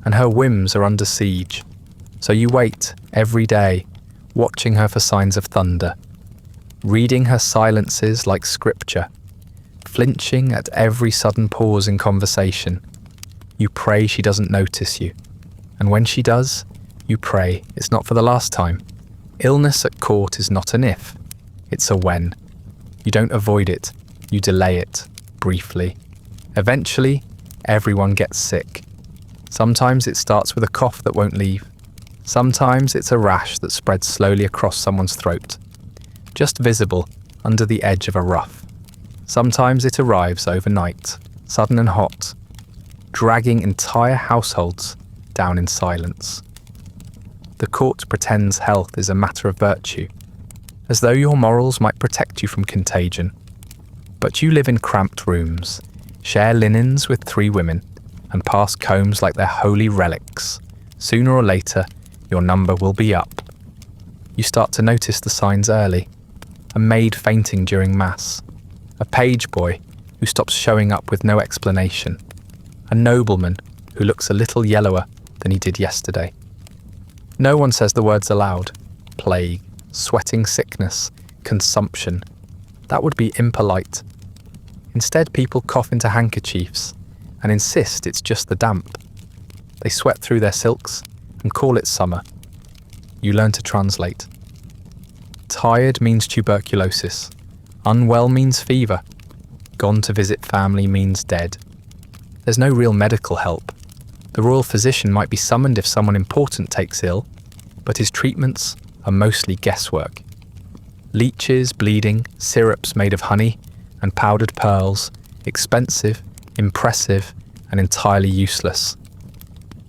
A: And her whims are under siege. So you wait, every day, watching her for signs of thunder. Reading her silences like scripture. Flinching at every sudden pause in conversation. You pray she doesn't notice you. And when she does, you pray it's not for the last time. Illness at court is not an if, it's a when. You don't avoid it, you delay it, briefly. Eventually, everyone gets sick. Sometimes it starts with a cough that won't leave. Sometimes it's a rash that spreads slowly across someone's throat, just visible under the edge of a ruff. Sometimes it arrives overnight, sudden and hot, dragging entire households down in silence. The court pretends health is a matter of virtue, as though your morals might protect you from contagion. But you live in cramped rooms, share linens with 3 women, and pass combs like they're holy relics. Sooner or later, your number will be up. You start to notice the signs early. A maid fainting during mass. A page boy who stops showing up with no explanation. a nobleman who looks a little yellower than he did yesterday. No one says the words aloud. Plague, sweating sickness, consumption. That would be impolite. Instead, people cough into handkerchiefs and insist it's just the damp. They sweat through their silks and call it summer. You learn to translate. Tired means tuberculosis. Unwell means fever. Gone to visit family means dead. There's no real medical help. The royal physician might be summoned if someone important takes ill, but his treatments are mostly guesswork. Leeches, bleeding, syrups made of honey, and powdered pearls, expensive, impressive, and entirely useless.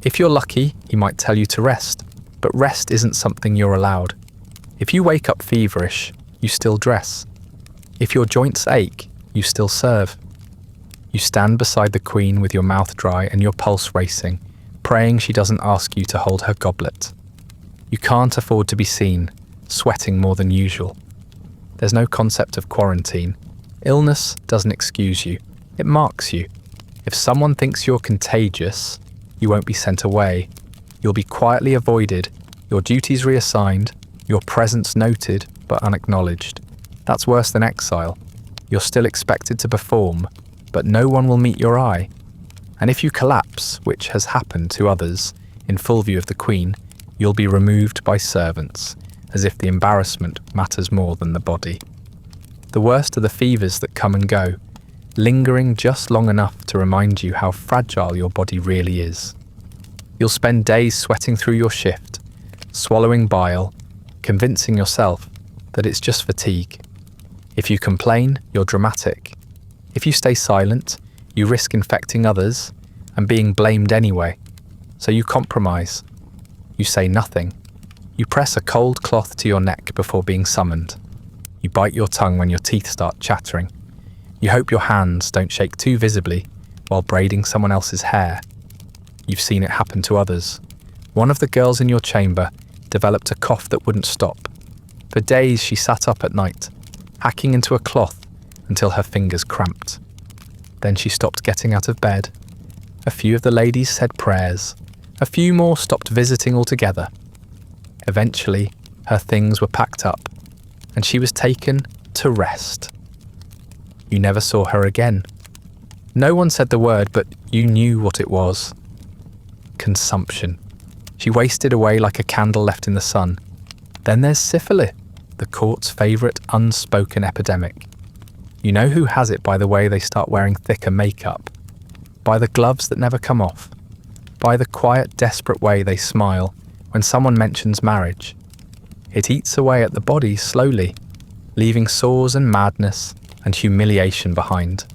A: If you're lucky, he might tell you to rest, but rest isn't something you're allowed. If you wake up feverish, you still dress. If your joints ache, you still serve. You stand beside the Queen with your mouth dry and your pulse racing, praying she doesn't ask you to hold her goblet. You can't afford to be seen, sweating more than usual. There's no concept of quarantine. Illness doesn't excuse you, it marks you. If someone thinks you're contagious, you won't be sent away. You'll be quietly avoided, your duties reassigned, your presence noted but unacknowledged. That's worse than exile. You're still expected to perform, but no one will meet your eye. And if you collapse, which has happened to others, in full view of the Queen, you'll be removed by servants, as if the embarrassment matters more than the body. The worst are the fevers that come and go, lingering just long enough to remind you how fragile your body really is. You'll spend days sweating through your shift, swallowing bile, convincing yourself that it's just fatigue. If you complain, you're dramatic. If you stay silent, you risk infecting others and being blamed anyway. So you compromise. You say nothing. You press a cold cloth to your neck before being summoned. You bite your tongue when your teeth start chattering. You hope your hands don't shake too visibly while braiding someone else's hair. You've seen it happen to others. One of the girls in your chamber developed a cough that wouldn't stop. For days she sat up at night, hacking into a cloth until her fingers cramped. Then she stopped getting out of bed. A few of the ladies said prayers. A few more stopped visiting altogether. Eventually, her things were packed up, and she was taken to rest. You never saw her again. No one said the word, but you knew what it was. Consumption. She wasted away like a candle left in the sun. Then there's syphilis, the court's favourite unspoken epidemic. You know who has it by the way they start wearing thicker makeup, by the gloves that never come off, by the quiet, desperate way they smile when someone mentions marriage. It eats away at the body slowly, leaving sores and madness and humiliation behind.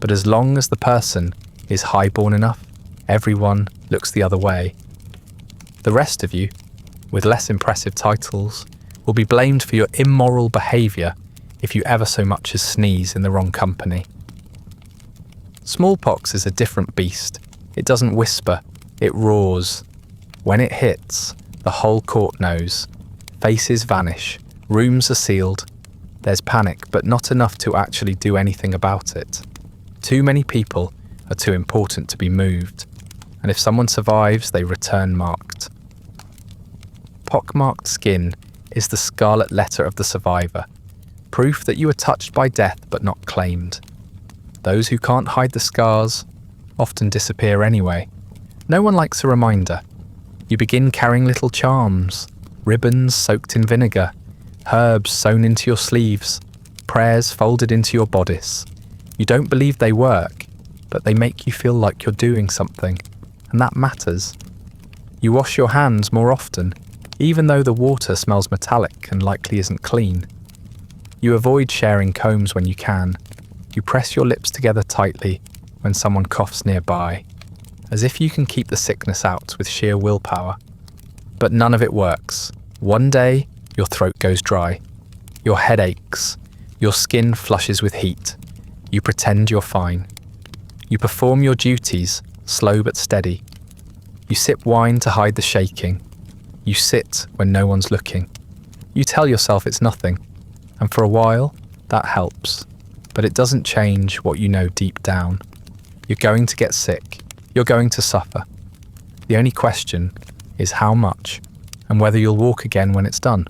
A: But as long as the person is highborn enough, everyone looks the other way. The rest of you, with less impressive titles, will be blamed for your immoral behaviour if you ever so much as sneeze in the wrong company. Smallpox is a different beast. It doesn't whisper, it roars. When it hits, the whole court knows. Faces vanish, rooms are sealed. There's panic, but not enough to actually do anything about it. Too many people are too important to be moved, and if someone survives, they return marked. Pockmarked skin is the scarlet letter of the survivor, proof that you were touched by death but not claimed. Those who can't hide the scars often disappear anyway. No one likes a reminder. You begin carrying little charms, ribbons soaked in vinegar, herbs sewn into your sleeves, prayers folded into your bodice. You don't believe they work, but they make you feel like you're doing something, and that matters. You wash your hands more often, even though the water smells metallic and likely isn't clean. You avoid sharing combs when you can. You press your lips together tightly when someone coughs nearby, as if you can keep the sickness out with sheer willpower. But none of it works. One day, your throat goes dry. Your head aches. Your skin flushes with heat. You pretend you're fine. You perform your duties, slow but steady. You sip wine to hide the shaking. You sit when no one's looking. You tell yourself it's nothing, and for a while, that helps, but it doesn't change what you know deep down. You're going to get sick. You're going to suffer. The only question is how much and whether you'll walk again when it's done.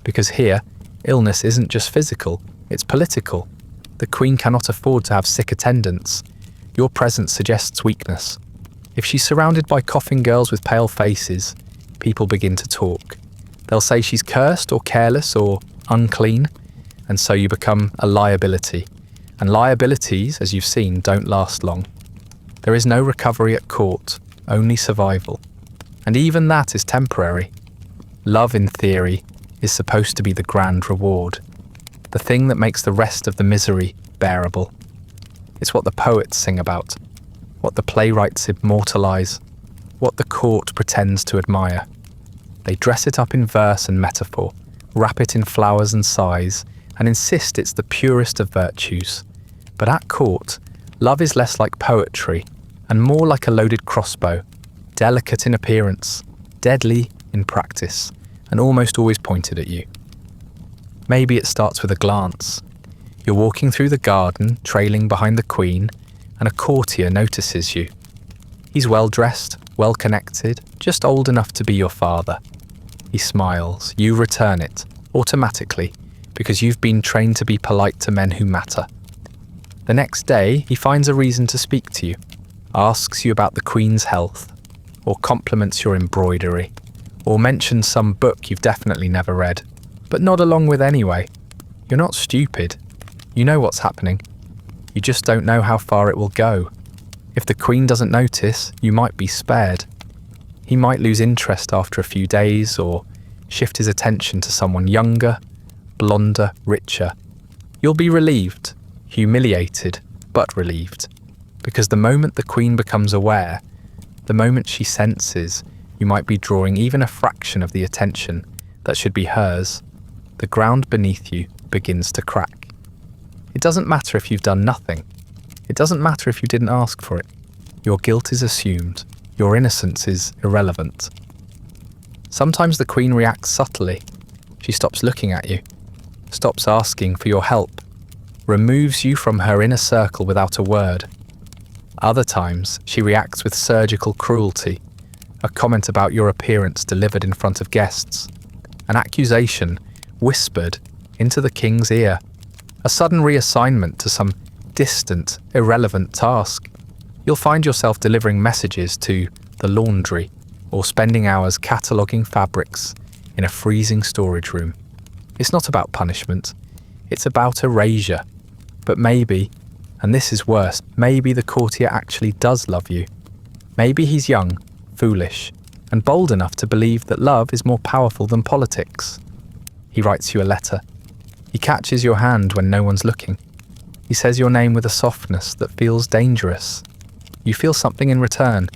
A: Because here, illness isn't just physical, it's political. The Queen cannot afford to have sick attendants. Your presence suggests weakness. If she's surrounded by coughing girls with pale faces, people begin to talk. They'll say she's cursed or careless or unclean, and so you become a liability. And liabilities, as you've seen, don't last long. There is no recovery at court, only survival. And even that is temporary. Love, in theory, is supposed to be the grand reward, the thing that makes the rest of the misery bearable. It's what the poets sing about, what the playwrights immortalize, what the court pretends to admire. They dress it up in verse and metaphor, wrap it in flowers and sighs, and insist it's the purest of virtues. But at court, love is less like poetry and more like a loaded crossbow, delicate in appearance, deadly in practice, and almost always pointed at you. Maybe it starts with a glance. You're walking through the garden, trailing behind the Queen, and a courtier notices you. He's well-dressed, well-connected, just old enough to be your father. He smiles. You return it, automatically, because you've been trained to be polite to men who matter. The next day, he finds a reason to speak to you, asks you about the Queen's health, or compliments your embroidery, or mentions some book you've definitely never read, but nod along with anyway. You're not stupid. You know what's happening. You just don't know how far it will go. If the Queen doesn't notice, you might be spared. He might lose interest after a few days, or shift his attention to someone younger, blonder, richer. You'll be relieved, humiliated, but relieved. Because the moment the Queen becomes aware, the moment she senses you might be drawing even a fraction of the attention that should be hers, the ground beneath you begins to crack. It doesn't matter if you've done nothing. It doesn't matter if you didn't ask for it. Your guilt is assumed. Your innocence is irrelevant. Sometimes the Queen reacts subtly. She stops looking at you, stops asking for your help, removes you from her inner circle without a word. Other times, she reacts with surgical cruelty, a comment about your appearance delivered in front of guests, an accusation whispered into the King's ear, a sudden reassignment to some distant, irrelevant task. You'll find yourself delivering messages to the laundry or spending hours cataloguing fabrics in a freezing storage room. It's not about punishment, it's about erasure. But maybe, and this is worse, maybe the courtier actually does love you. Maybe he's young, foolish, and bold enough to believe that love is more powerful than politics. He writes you a letter. He catches your hand when no one's looking. He says your name with a softness that feels dangerous. You feel something in return,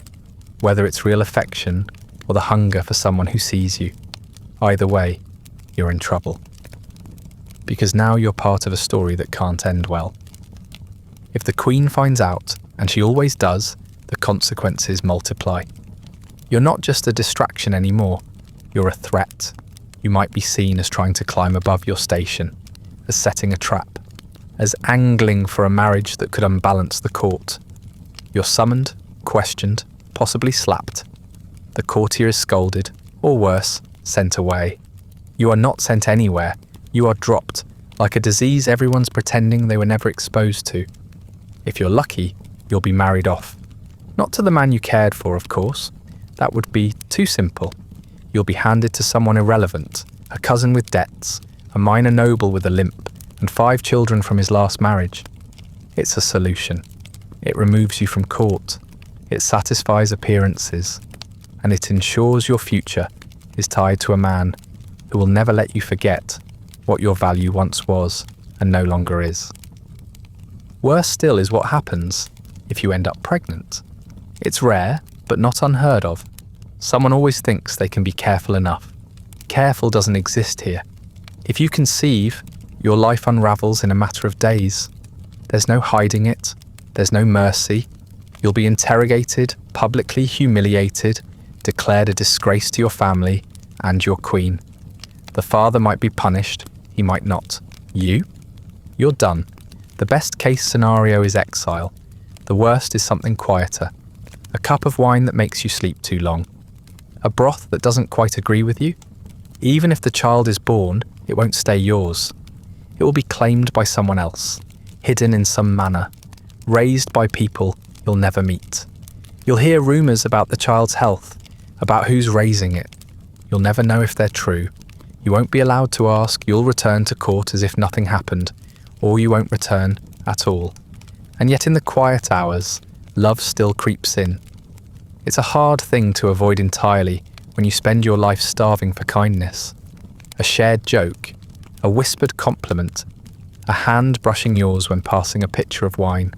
A: whether it's real affection or the hunger for someone who sees you. Either way, you're in trouble. Because now you're part of a story that can't end well. If the Queen finds out, and she always does, the consequences multiply. You're not just a distraction anymore, you're a threat. You might be seen as trying to climb above your station, as setting a trap, as angling for a marriage that could unbalance the court. You're summoned, questioned, possibly slapped. The courtier is scolded, or worse, sent away. You are not sent anywhere. You are dropped, like a disease everyone's pretending they were never exposed to. If you're lucky, you'll be married off. Not to the man you cared for, of course. That would be too simple. You'll be handed to someone irrelevant, a cousin with debts, a minor noble with a limp, and 5 children from his last marriage. It's a solution. It removes you from court. It satisfies appearances. And it ensures your future is tied to a man who will never let you forget what your value once was and no longer is. Worse still is what happens if you end up pregnant. It's rare, but not unheard of. Someone always thinks they can be careful enough. Careful doesn't exist here. If you conceive, your life unravels in a matter of days. There's no hiding it. There's no mercy. You'll be interrogated, publicly humiliated, declared a disgrace to your family and your Queen. The father might be punished, he might not. You? You're done. The best case scenario is exile. The worst is something quieter. A cup of wine that makes you sleep too long. A broth that doesn't quite agree with you. Even if the child is born, it won't stay yours. It will be claimed by someone else, hidden in some manner, raised by people you'll never meet. You'll hear rumours about the child's health, about who's raising it. You'll never know if they're true. You won't be allowed to ask. You'll return to court as if nothing happened, or you won't return at all. And yet in the quiet hours, love still creeps in. It's a hard thing to avoid entirely when you spend your life starving for kindness. A shared joke, a whispered compliment, a hand brushing yours when passing a pitcher of wine.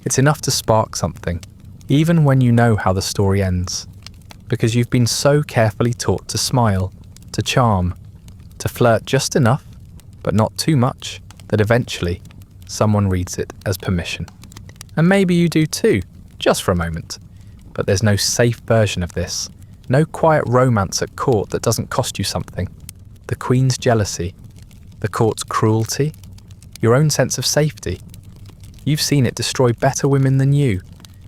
A: It's enough to spark something, even when you know how the story ends, because you've been so carefully taught to smile, to charm, to flirt just enough, but not too much, that eventually someone reads it as permission. And maybe you do too, just for a moment. But there's no safe version of this, no quiet romance at court that doesn't cost you something. The Queen's jealousy, the court's cruelty, your own sense of safety. You've seen it destroy better women than you,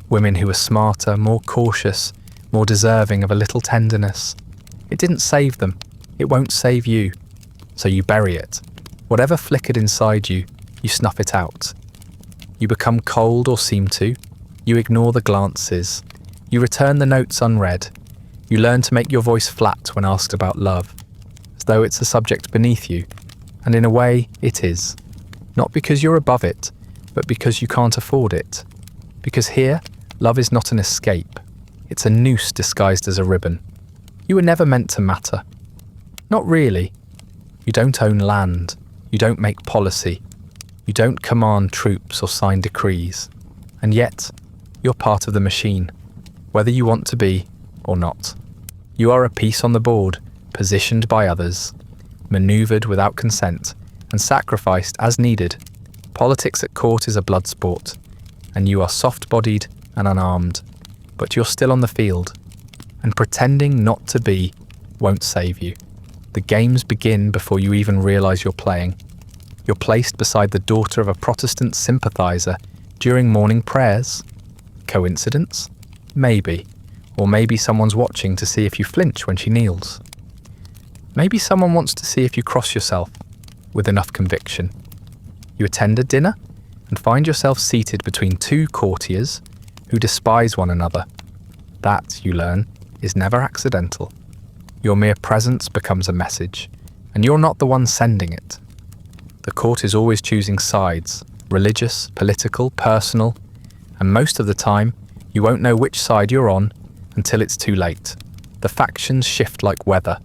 A: women who are smarter, more cautious, more deserving of a little tenderness. It didn't save them. It won't save you. So you bury it. Whatever flickered inside you, you snuff it out. You become cold or seem to. You ignore the glances. You return the notes unread. You learn to make your voice flat when asked about love, as though it's a subject beneath you. And in a way, it is. Not because you're above it, but because you can't afford it. Because here, love is not an escape. It's a noose disguised as a ribbon. You were never meant to matter. Not really. You don't own land. You don't make policy. You don't command troops or sign decrees. And yet, you're part of the machine, whether you want to be or not. You are a piece on the board, positioned by others, manoeuvred without consent, and sacrificed as needed. Politics at court is a blood sport, and you are soft-bodied and unarmed, but you're still on the field, and pretending not to be won't save you. The games begin before you even realise you're playing. You're placed beside the daughter of a Protestant sympathiser during morning prayers. Coincidence? Maybe. Or maybe someone's watching to see if you flinch when she kneels. Maybe someone wants to see if you cross yourself with enough conviction. You attend a dinner and find yourself seated between two courtiers who despise one another. That, you learn, is never accidental. Your mere presence becomes a message, and you're not the one sending it. The court is always choosing sides, religious, political, personal, and most of the time, you won't know which side you're on until it's too late. The factions shift like weather.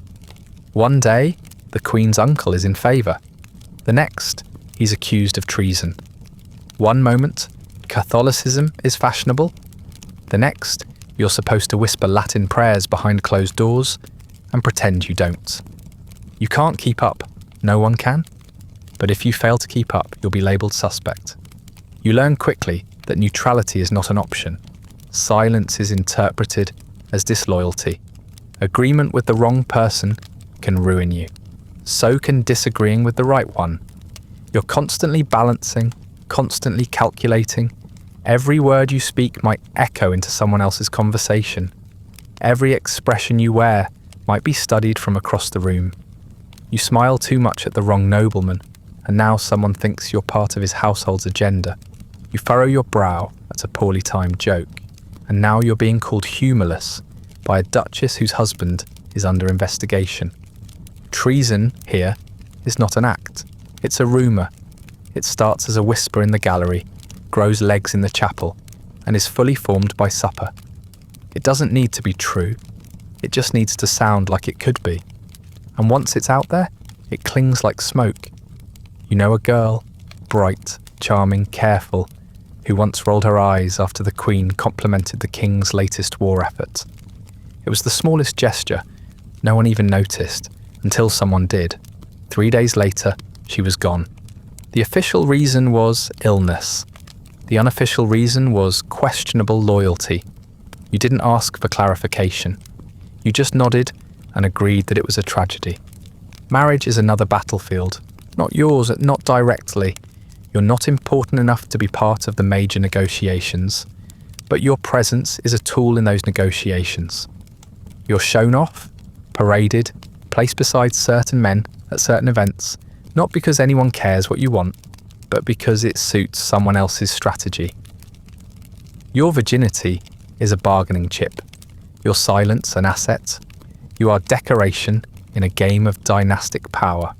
A: One day, the Queen's uncle is in favour. The next, he's accused of treason. One moment, Catholicism is fashionable. The next, you're supposed to whisper Latin prayers behind closed doors and pretend you don't. You can't keep up. No one can. But if you fail to keep up, you'll be labelled suspect. You learn quickly that neutrality is not an option. Silence is interpreted as disloyalty. Agreement with the wrong person can ruin you. So can disagreeing with the right one. You're constantly balancing, constantly calculating. Every word you speak might echo into someone else's conversation. Every expression you wear might be studied from across the room. You smile too much at the wrong nobleman, and now someone thinks you're part of his household's agenda. You furrow your brow at a poorly timed joke, and now you're being called humourless by a duchess whose husband is under investigation. Treason, here, is not an act. It's a rumour. It starts as a whisper in the gallery, grows legs in the chapel, and is fully formed by supper. It doesn't need to be true. It just needs to sound like it could be. And once it's out there, it clings like smoke. You know a girl, bright, charming, careful, who once rolled her eyes after the Queen complimented the King's latest war effort. It was the smallest gesture. No one even noticed, until someone did. 3 days later, she was gone. The official reason was illness. The unofficial reason was questionable loyalty. You didn't ask for clarification. You just nodded and agreed that it was a tragedy. Marriage is another battlefield. Not yours, not directly. You're not important enough to be part of the major negotiations, but your presence is a tool in those negotiations. You're shown off, paraded, placed beside certain men at certain events, not because anyone cares what you want, but because it suits someone else's strategy. Your virginity is a bargaining chip, your silence an asset. You are decoration in a game of dynastic power.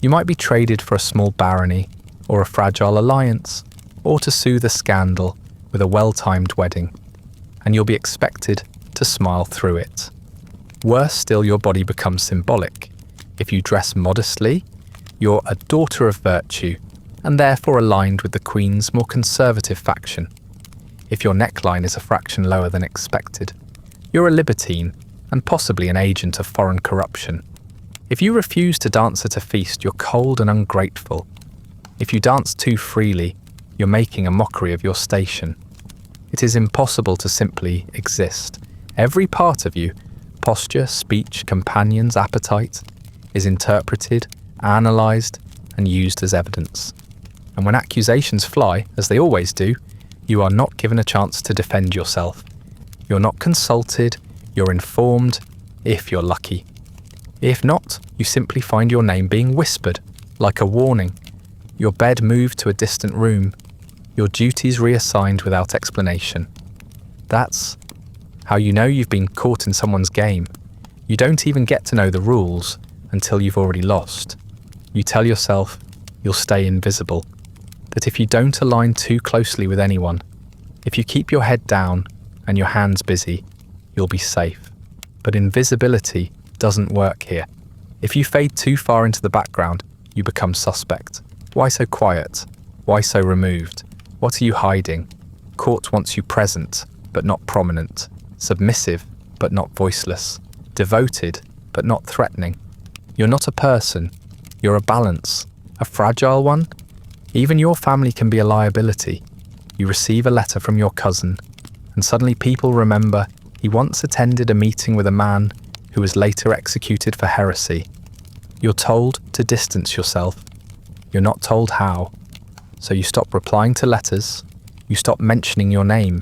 A: You might be traded for a small barony, or a fragile alliance, or to soothe a scandal with a well-timed wedding, and you'll be expected to smile through it. Worse still, your body becomes symbolic. If you dress modestly, you're a daughter of virtue, and therefore aligned with the Queen's more conservative faction. If your neckline is a fraction lower than expected, you're a libertine, and possibly an agent of foreign corruption. If you refuse to dance at a feast, you're cold and ungrateful. If you dance too freely, you're making a mockery of your station. It is impossible to simply exist. Every part of you, posture, speech, companions, appetite, is interpreted, analysed, and used as evidence. And when accusations fly, as they always do, you are not given a chance to defend yourself. You're not consulted, you're informed, if you're lucky. If not, you simply find your name being whispered, like a warning. Your bed moved to a distant room, your duties reassigned without explanation. That's how you know you've been caught in someone's game. You don't even get to know the rules until you've already lost. You tell yourself you'll stay invisible, that if you don't align too closely with anyone, if you keep your head down and your hands busy, you'll be safe. But invisibility doesn't work here. If you fade too far into the background, you become suspect. Why so quiet? Why so removed? What are you hiding? Court wants you present, but not prominent. Submissive, but not voiceless. Devoted, but not threatening. You're not a person. You're a balance. A fragile one. Even your family can be a liability. You receive a letter from your cousin, and suddenly people remember he once attended a meeting with a man who was later executed for heresy. You're told to distance yourself. You're not told how. So you stop replying to letters. You stop mentioning your name.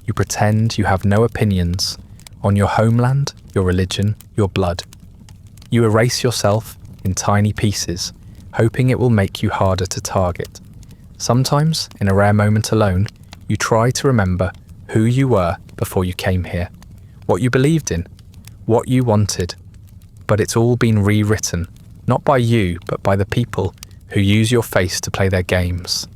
A: You pretend you have no opinions on your homeland, your religion, your blood. You erase yourself in tiny pieces, hoping it will make you harder to target. Sometimes, in a rare moment alone, you try to remember who you were before you came here, what you believed in, what you wanted. But it's all been rewritten, not by you, but by the people who use your face to play their games.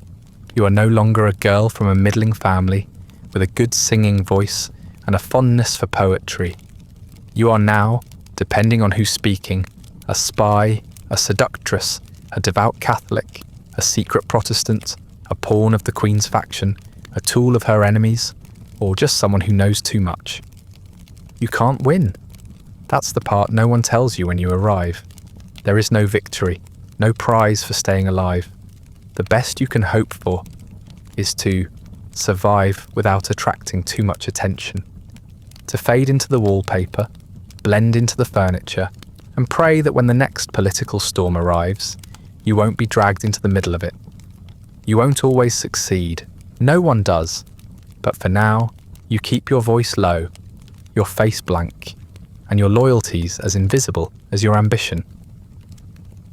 A: You are no longer a girl from a middling family with a good singing voice and a fondness for poetry. You are now, depending on who's speaking, a spy, a seductress, a devout Catholic, a secret Protestant, a pawn of the Queen's faction, a tool of her enemies, or just someone who knows too much. You can't win. That's the part no one tells you when you arrive. There is no victory, no prize for staying alive. The best you can hope for is to survive without attracting too much attention, to fade into the wallpaper, blend into the furniture, and pray that when the next political storm arrives, you won't be dragged into the middle of it. You won't always succeed. No one does. But for now, you keep your voice low, your face blank, and your loyalties as invisible as your ambition.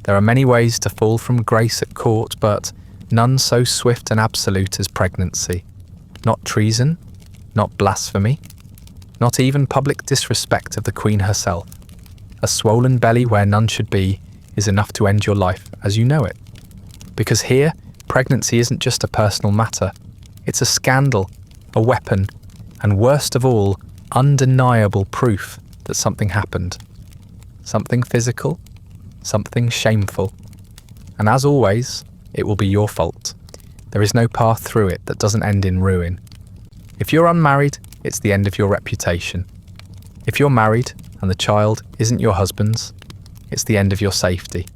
A: There are many ways to fall from grace at court, but none so swift and absolute as pregnancy. Not treason, not blasphemy, not even public disrespect of the Queen herself. A swollen belly where none should be is enough to end your life as you know it. Because here, pregnancy isn't just a personal matter. It's a scandal, a weapon, and worst of all, undeniable proof that something happened. Something physical, something shameful. And as always, it will be your fault. There is no path through it that doesn't end in ruin. If you're unmarried, it's the end of your reputation. If you're married and the child isn't your husband's, it's the end of your safety.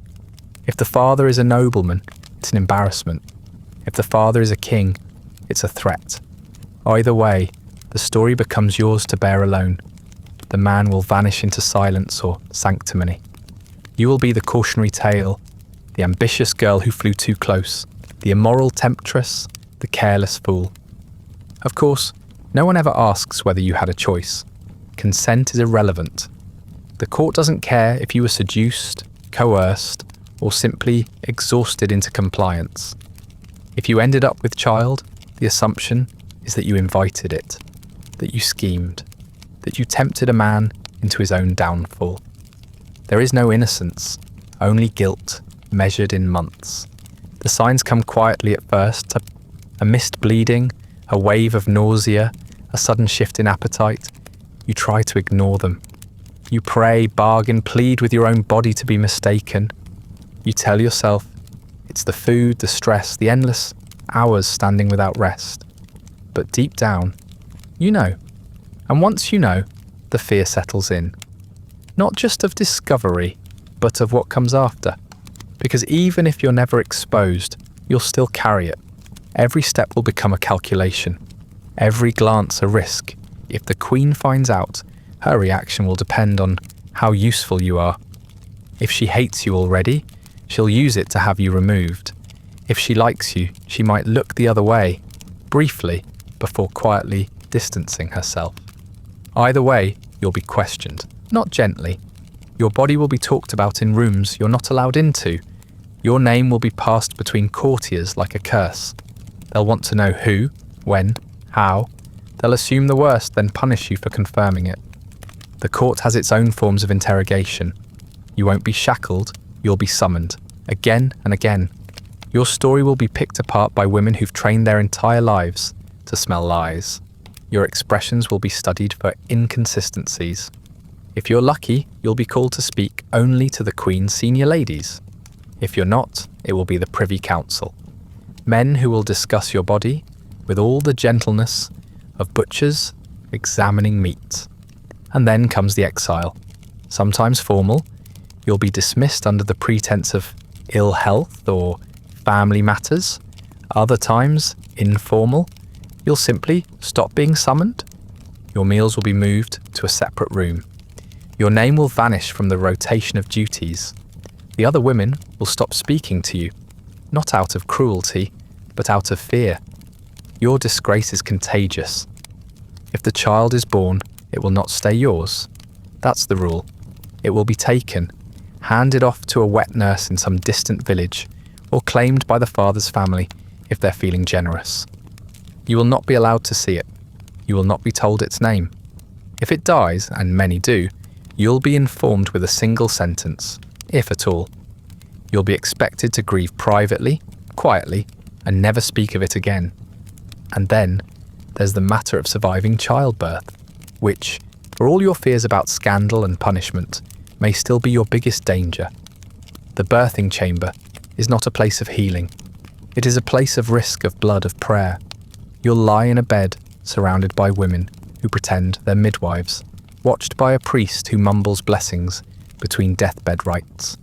A: If the father is a nobleman, it's an embarrassment. If the father is a king, it's a threat. Either way, the story becomes yours to bear alone. The man will vanish into silence or sanctimony. You will be the cautionary tale, the ambitious girl who flew too close, the immoral temptress, the careless fool. Of course, no one ever asks whether you had a choice. Consent is irrelevant. The court doesn't care if you were seduced, coerced, or simply exhausted into compliance. If you ended up with child, the assumption is that you invited it, that you schemed, that you tempted a man into his own downfall. There is no innocence, only guilt, measured in months. The signs come quietly at first, a missed bleeding, a wave of nausea, a sudden shift in appetite. You try to ignore them. You pray, bargain, plead with your own body to be mistaken. You tell yourself it's the food, the stress, the endless hours standing without rest. But deep down, you know. And once you know, the fear settles in. Not just of discovery, but of what comes after. Because even if you're never exposed, you'll still carry it. Every step will become a calculation. Every glance a risk. If the Queen finds out, her reaction will depend on how useful you are. If she hates you already, she'll use it to have you removed. If she likes you, she might look the other way, briefly, before quietly distancing herself. Either way, you'll be questioned, not gently. Your body will be talked about in rooms you're not allowed into. Your name will be passed between courtiers like a curse. They'll want to know who, when, how. They'll assume the worst, then punish you for confirming it. The court has its own forms of interrogation. You won't be shackled, you'll be summoned, again and again. Your story will be picked apart by women who've trained their entire lives to smell lies. Your expressions will be studied for inconsistencies. If you're lucky, you'll be called to speak only to the Queen's senior ladies. If you're not, it will be the Privy Council. Men who will discuss your body with all the gentleness of butchers examining meat. And then comes the exile. Sometimes formal, you'll be dismissed under the pretense of ill health or family matters. Other times, informal, you'll simply stop being summoned. Your meals will be moved to a separate room. Your name will vanish from the rotation of duties. The other women will stop speaking to you, not out of cruelty, but out of fear. Your disgrace is contagious. If the child is born, it will not stay yours. That's the rule. It will be taken, handed off to a wet nurse in some distant village, or claimed by the father's family if they're feeling generous. You will not be allowed to see it. You will not be told its name. If it dies, and many do, you'll be informed with a single sentence, if at all. You'll be expected to grieve privately, quietly, and never speak of it again. And then there's the matter of surviving childbirth, which, for all your fears about scandal and punishment, may still be your biggest danger. The birthing chamber is not a place of healing. It is a place of risk, of blood, of prayer. You'll lie in a bed surrounded by women who pretend they're midwives, watched by a priest who mumbles blessings between deathbed rites.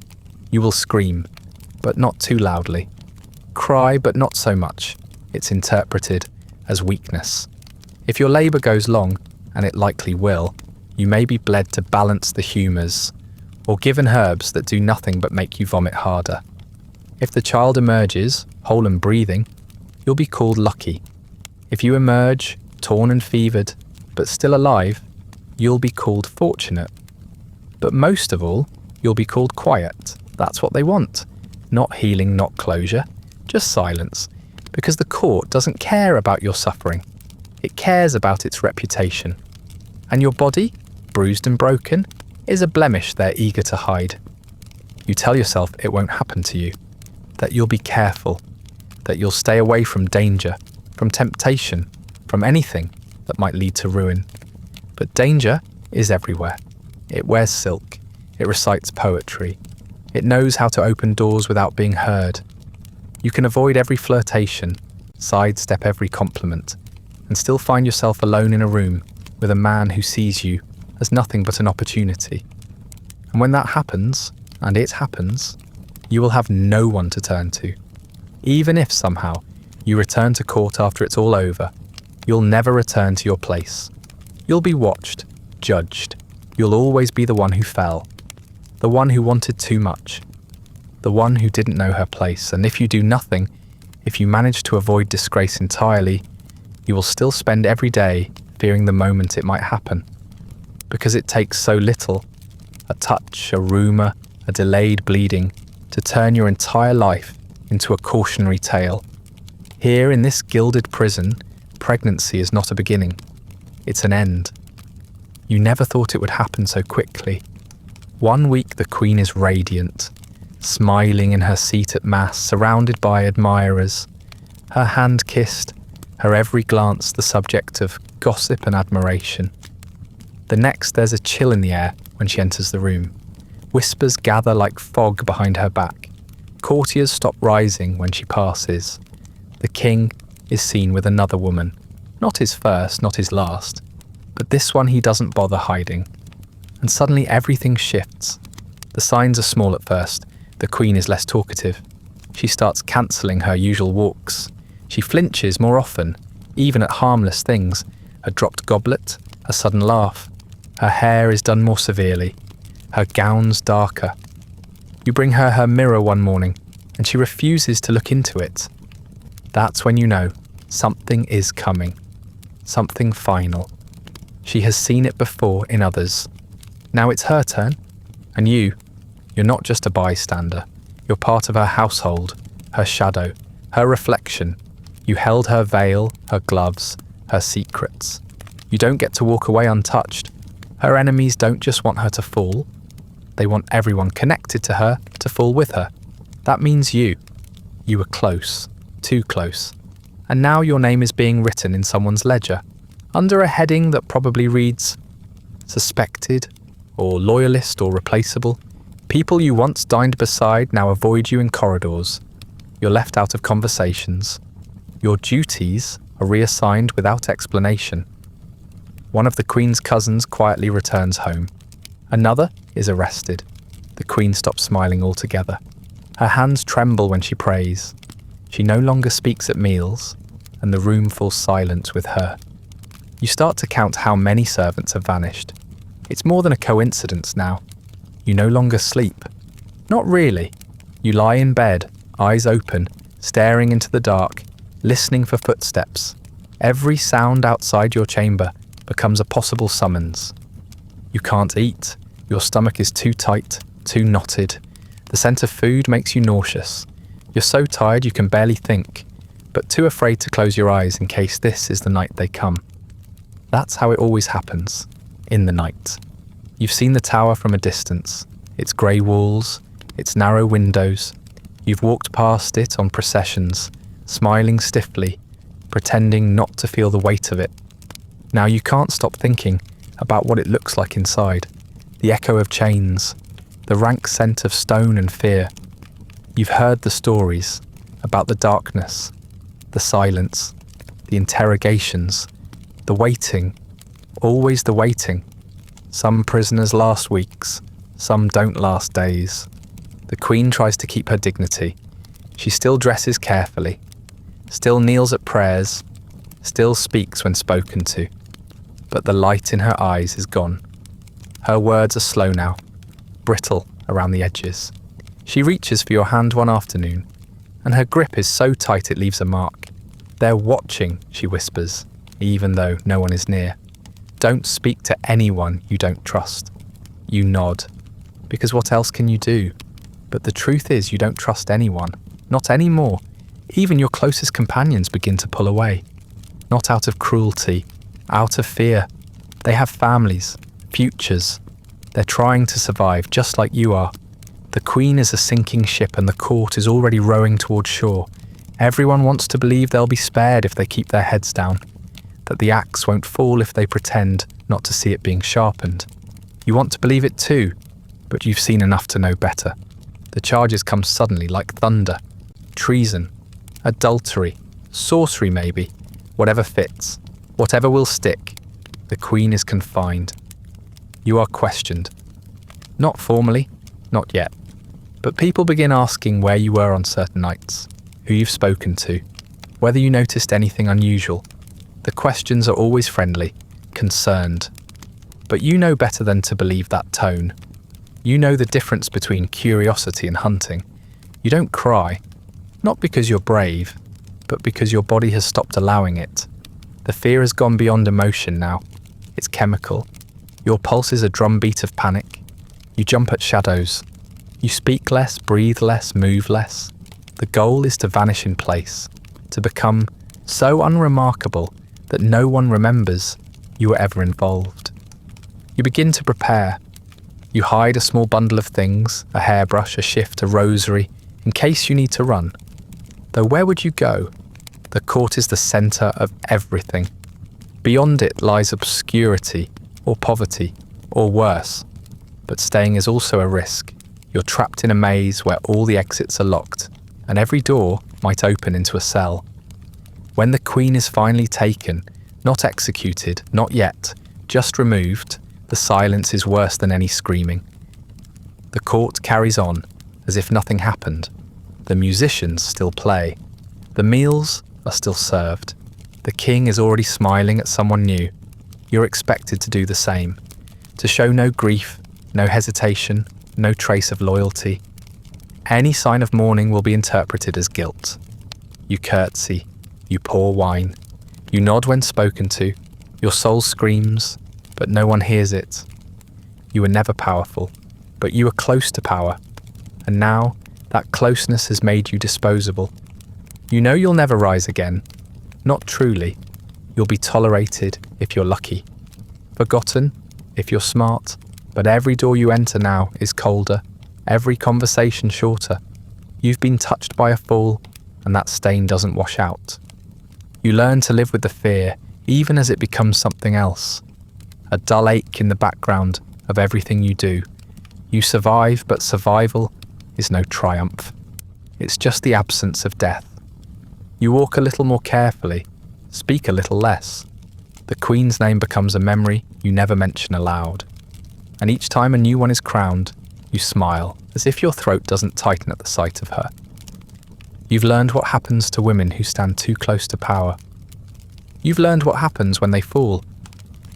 A: You will scream, but not too loudly. Cry, but not so much. It's interpreted as weakness. If your labour goes long, and it likely will, you may be bled to balance the humours, or given herbs that do nothing but make you vomit harder. If the child emerges, whole and breathing, you'll be called lucky. If you emerge, torn and fevered, but still alive, you'll be called fortunate. But most of all, you'll be called quiet. That's what they want. Not healing, not closure, just silence. Because the court doesn't care about your suffering. It cares about its reputation. And your body, bruised and broken, is a blemish they're eager to hide. You tell yourself it won't happen to you, that you'll be careful, that you'll stay away from danger, from temptation, from anything that might lead to ruin. But danger is everywhere. It wears silk. It recites poetry. It knows how to open doors without being heard. You can avoid every flirtation, sidestep every compliment, and still find yourself alone in a room with a man who sees you as nothing but an opportunity. And when that happens, and it happens, you will have no one to turn to. Even if somehow you return to court after it's all over, you'll never return to your place. You'll be watched, judged. You'll always be the one who fell, the one who wanted too much, the one who didn't know her place, and if you do nothing, If you manage to avoid disgrace entirely, you will still spend every day fearing the moment it might happen. Because it takes so little, a touch, a rumour, a delayed bleeding, to turn your entire life into a cautionary tale. Here in this gilded prison, pregnancy is not a beginning, it's an end. You never thought it would happen so quickly. 1 week the Queen is radiant, smiling in her seat at Mass, surrounded by admirers, her hand kissed, her every glance the subject of gossip and admiration. The next there's a chill in the air when she enters the room. Whispers gather like fog behind her back. Courtiers stop rising when she passes. The king is seen with another woman. Not his first, not his last. But this one he doesn't bother hiding. And suddenly everything shifts. The signs are small at first. The Queen is less talkative. She starts cancelling her usual walks. She flinches more often, even at harmless things. A dropped goblet, a sudden laugh. Her hair is done more severely. Her gown's darker. You bring her her mirror one morning, and she refuses to look into it. That's when you know something is coming. Something final. She has seen it before in others. Now it's her turn. And you're not just a bystander. You're part of her household, her shadow, her reflection. You held her veil, her gloves, her secrets. You don't get to walk away untouched. Her enemies don't just want her to fall. They want everyone connected to her to fall with her. That means you. You were close, too close. And now your name is being written in someone's ledger, under a heading that probably reads, suspected, or loyalist, or replaceable. People you once dined beside now avoid you in corridors. You're left out of conversations. Your duties are reassigned without explanation. One of the Queen's cousins quietly returns home. Another is arrested. The Queen stops smiling altogether. Her hands tremble when she prays. She no longer speaks at meals, and the room falls silent with her. You start to count how many servants have vanished. It's more than a coincidence now. You no longer sleep. Not really. You lie in bed, eyes open, staring into the dark, listening for footsteps. Every sound outside your chamber becomes a possible summons. You can't eat. Your stomach is too tight, too knotted. The scent of food makes you nauseous. You're so tired you can barely think, but too afraid to close your eyes in case this is the night they come. That's how it always happens, in the night. You've seen the tower from a distance, its grey walls, its narrow windows. You've walked past it on processions, smiling stiffly, pretending not to feel the weight of it. Now you can't stop thinking about what it looks like inside. The echo of chains, the rank scent of stone and fear. You've heard the stories about the darkness, the silence, the interrogations, the waiting, always the waiting. Some prisoners last weeks, some don't last days. The Queen tries to keep her dignity. She still dresses carefully, still kneels at prayers, still speaks when spoken to. But the light in her eyes is gone. Her words are slow now, brittle around the edges. She reaches for your hand one afternoon, and her grip is so tight it leaves a mark. They're watching, she whispers, even though no one is near. Don't speak to anyone you don't trust. You nod, because what else can you do? But the truth is you don't trust anyone, not anymore. Even your closest companions begin to pull away. Not out of cruelty, out of fear. They have families, futures. They're trying to survive just like you are. The Queen is a sinking ship and the court is already rowing towards shore. Everyone wants to believe they'll be spared if they keep their heads down, that the axe won't fall if they pretend not to see it being sharpened. You want to believe it too, but you've seen enough to know better. The charges come suddenly like thunder. Treason, adultery, sorcery maybe, whatever fits, whatever will stick. The Queen is confined. You are questioned. Not formally, not yet. But people begin asking where you were on certain nights, who you've spoken to, whether you noticed anything unusual. The questions are always friendly, concerned. But you know better than to believe that tone. You know the difference between curiosity and hunting. You don't cry, not because you're brave, but because your body has stopped allowing it. The fear has gone beyond emotion now. It's chemical. Your pulse is a drumbeat of panic. You jump at shadows. You speak less, breathe less, move less. The goal is to vanish in place, to become so unremarkable that no one remembers you were ever involved. You begin to prepare. You hide a small bundle of things, a hairbrush, a shift, a rosary, in case you need to run. Though where would you go? The court is the centre of everything. Beyond it lies obscurity, or poverty, or worse. But staying is also a risk. You're trapped in a maze where all the exits are locked, and every door might open into a cell. When the queen is finally taken, not executed, not yet, just removed, the silence is worse than any screaming. The court carries on, as if nothing happened. The musicians still play. The meals are still served. The king is already smiling at someone new. You're expected to do the same, to show no grief, no hesitation, no trace of loyalty. Any sign of mourning will be interpreted as guilt. You curtsy, you pour wine, you nod when spoken to, your soul screams, but no one hears it. You were never powerful, but you were close to power, and now that closeness has made you disposable. You know you'll never rise again. Not truly. You'll be tolerated if you're lucky. Forgotten if you're smart. But every door you enter now is colder, every conversation shorter. You've been touched by a fall, and that stain doesn't wash out. You learn to live with the fear, even as it becomes something else. A dull ache in the background of everything you do. You survive, but survival is no triumph. It's just the absence of death. You walk a little more carefully, speak a little less. The Queen's name becomes a memory you never mention aloud. And each time a new one is crowned, you smile, as if your throat doesn't tighten at the sight of her. You've learned what happens to women who stand too close to power. You've learned what happens when they fall.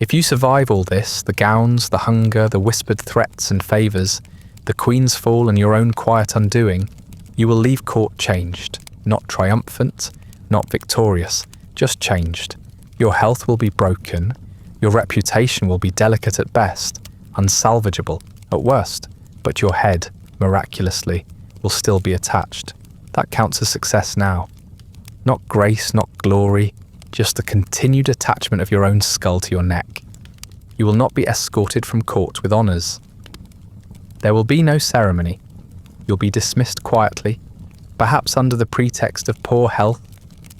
A: If you survive all this, the gowns, the hunger, the whispered threats and favours, the Queen's fall and your own quiet undoing, you will leave court changed, not triumphant, not victorious, just changed. Your health will be broken, your reputation will be delicate at best, unsalvageable at worst, but your head, miraculously, will still be attached. That counts as success now. Not grace, not glory, just the continued attachment of your own skull to your neck. You will not be escorted from court with honours. There will be no ceremony. You'll be dismissed quietly, perhaps under the pretext of poor health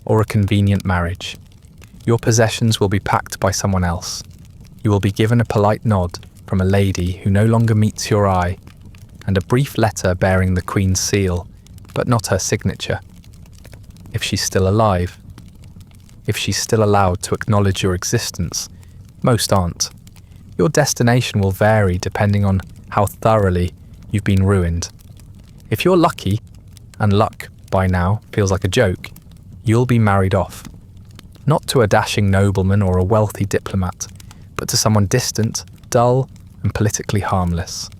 A: or a convenient marriage. Your possessions will be packed by someone else. You will be given a polite nod from a lady who no longer meets your eye, and a brief letter bearing the Queen's seal, but not her signature. If she's still alive. If she's still allowed to acknowledge your existence. Most aren't. Your destination will vary depending on how thoroughly you've been ruined. If you're lucky, and luck by now feels like a joke, you'll be married off. Not to a dashing nobleman or a wealthy diplomat, but to someone distant, dull, and politically harmless.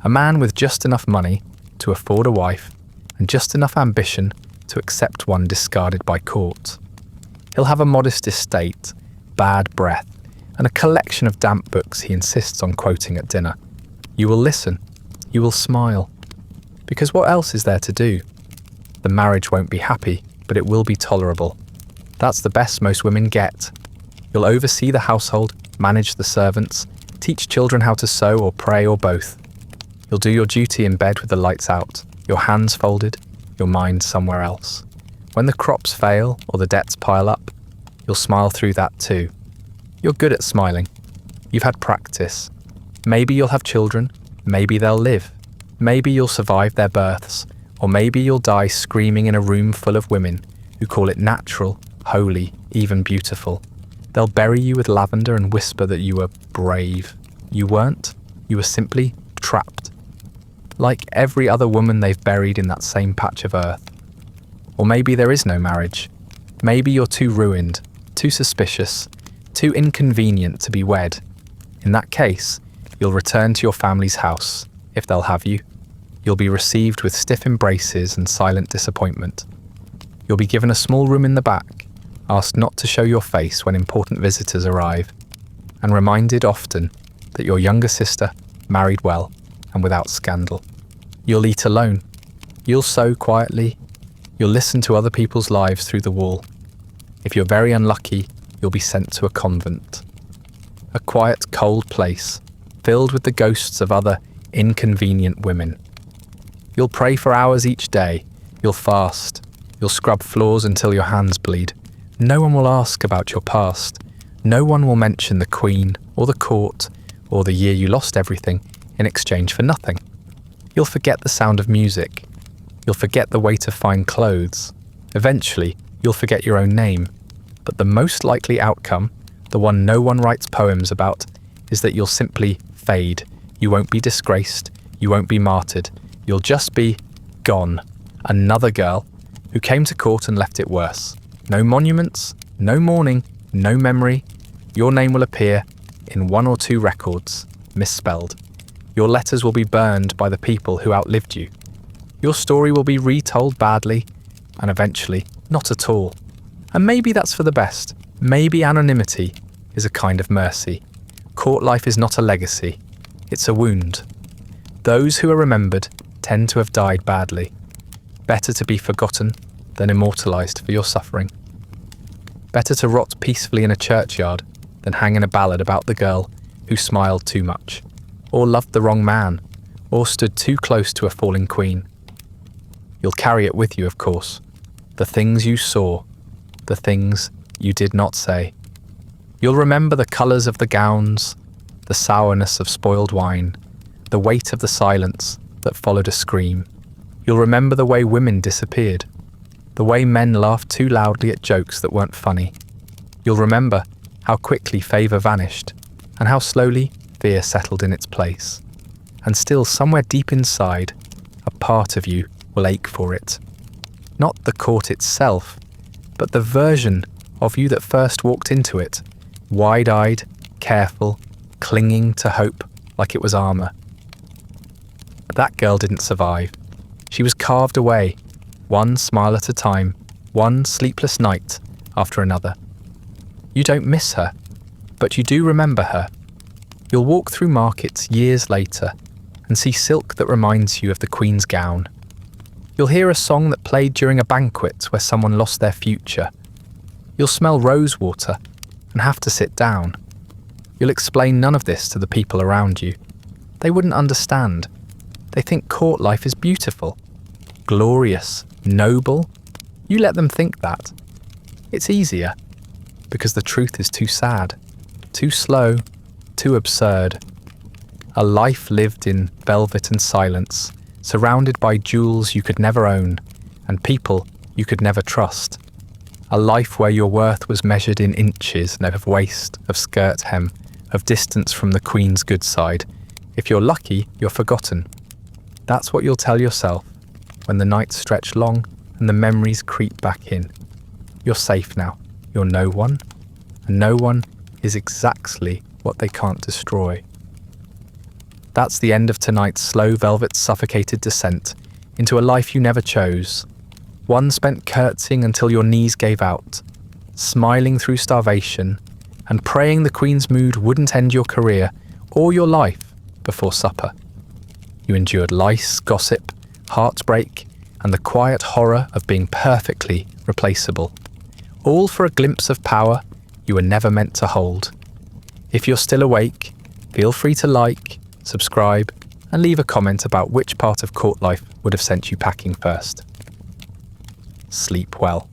A: A man with just enough money to afford a wife and just enough ambition to accept one discarded by court. He'll have a modest estate, bad breath, and a collection of damp books he insists on quoting at dinner. You will listen. You will smile. Because what else is there to do? The marriage won't be happy, but it will be tolerable. That's the best most women get. You'll oversee the household, manage the servants, teach children how to sew or pray or both. You'll do your duty in bed with the lights out, your hands folded, your mind somewhere else. When the crops fail or the debts pile up, you'll smile through that too. You're good at smiling. You've had practice. Maybe you'll have children, maybe they'll live. Maybe you'll survive their births, or maybe you'll die screaming in a room full of women who call it natural, holy, even beautiful. They'll bury you with lavender and whisper that you were brave. You weren't. You were simply trapped. Like every other woman they've buried in that same patch of earth. Or maybe there is no marriage. Maybe you're too ruined, too suspicious, too inconvenient to be wed. In that case, you'll return to your family's house, if they'll have you. You'll be received with stiff embraces and silent disappointment. You'll be given a small room in the back, asked not to show your face when important visitors arrive, and reminded often that your younger sister married well and without scandal. You'll eat alone. You'll sew quietly. You'll listen to other people's lives through the wall. If you're very unlucky, you'll be sent to a convent. A quiet, cold place, filled with the ghosts of other inconvenient women. You'll pray for hours each day. You'll fast. You'll scrub floors until your hands bleed. No one will ask about your past. No one will mention the Queen or the court or the year you lost everything in exchange for nothing. You'll forget the sound of music. You'll forget the way to find clothes. Eventually, you'll forget your own name. But the most likely outcome, the one no one writes poems about, is that you'll simply fade. You won't be disgraced. You won't be martyred. You'll just be gone. Another girl who came to court and left it worse. No monuments, no mourning, no memory. Your name will appear in 1 or 2 records, misspelled. Your letters will be burned by the people who outlived you. Your story will be retold badly, and eventually not at all. And maybe that's for the best. Maybe anonymity is a kind of mercy. Court life is not a legacy. It's a wound. Those who are remembered tend to have died badly. Better to be forgotten than immortalised for your suffering. Better to rot peacefully in a churchyard than hang in a ballad about the girl who smiled too much, or loved the wrong man, or stood too close to a falling queen. You'll carry it with you, of course. The things you saw, the things you did not say. You'll remember the colours of the gowns, the sourness of spoiled wine, the weight of the silence that followed a scream. You'll remember the way women disappeared, the way men laughed too loudly at jokes that weren't funny. You'll remember how quickly favour vanished, and how slowly fear settled in its place. And still, somewhere deep inside, a part of you will ache for it. Not the court itself, but the version of you that first walked into it, wide-eyed, careful, clinging to hope like it was armour. That girl didn't survive. She was carved away, one smile at a time, one sleepless night after another. You don't miss her, but you do remember her. You'll walk through markets years later and see silk that reminds you of the Queen's gown. You'll hear a song that played during a banquet where someone lost their future. You'll smell rose water and have to sit down. You'll explain none of this to the people around you. They wouldn't understand. They think court life is beautiful, glorious, noble. You let them think that. It's easier, because the truth is too sad, too slow, too absurd. A life lived in velvet and silence, surrounded by jewels you could never own, and people you could never trust. A life where your worth was measured in inches, and of waist, of skirt hem, of distance from the Queen's good side. If you're lucky, you're forgotten. That's what you'll tell yourself when the nights stretch long and the memories creep back in. You're safe now. You're no one, and no one is exactly what they can't destroy. That's the end of tonight's slow velvet suffocated descent into a life you never chose. One spent curtsying until your knees gave out, smiling through starvation, and praying the Queen's mood wouldn't end your career or your life before supper. You endured lice, gossip, heartbreak, and the quiet horror of being perfectly replaceable. All for a glimpse of power you were never meant to hold. If you're still awake, feel free to like, subscribe, and leave a comment about which part of court life would have sent you packing first. Sleep well.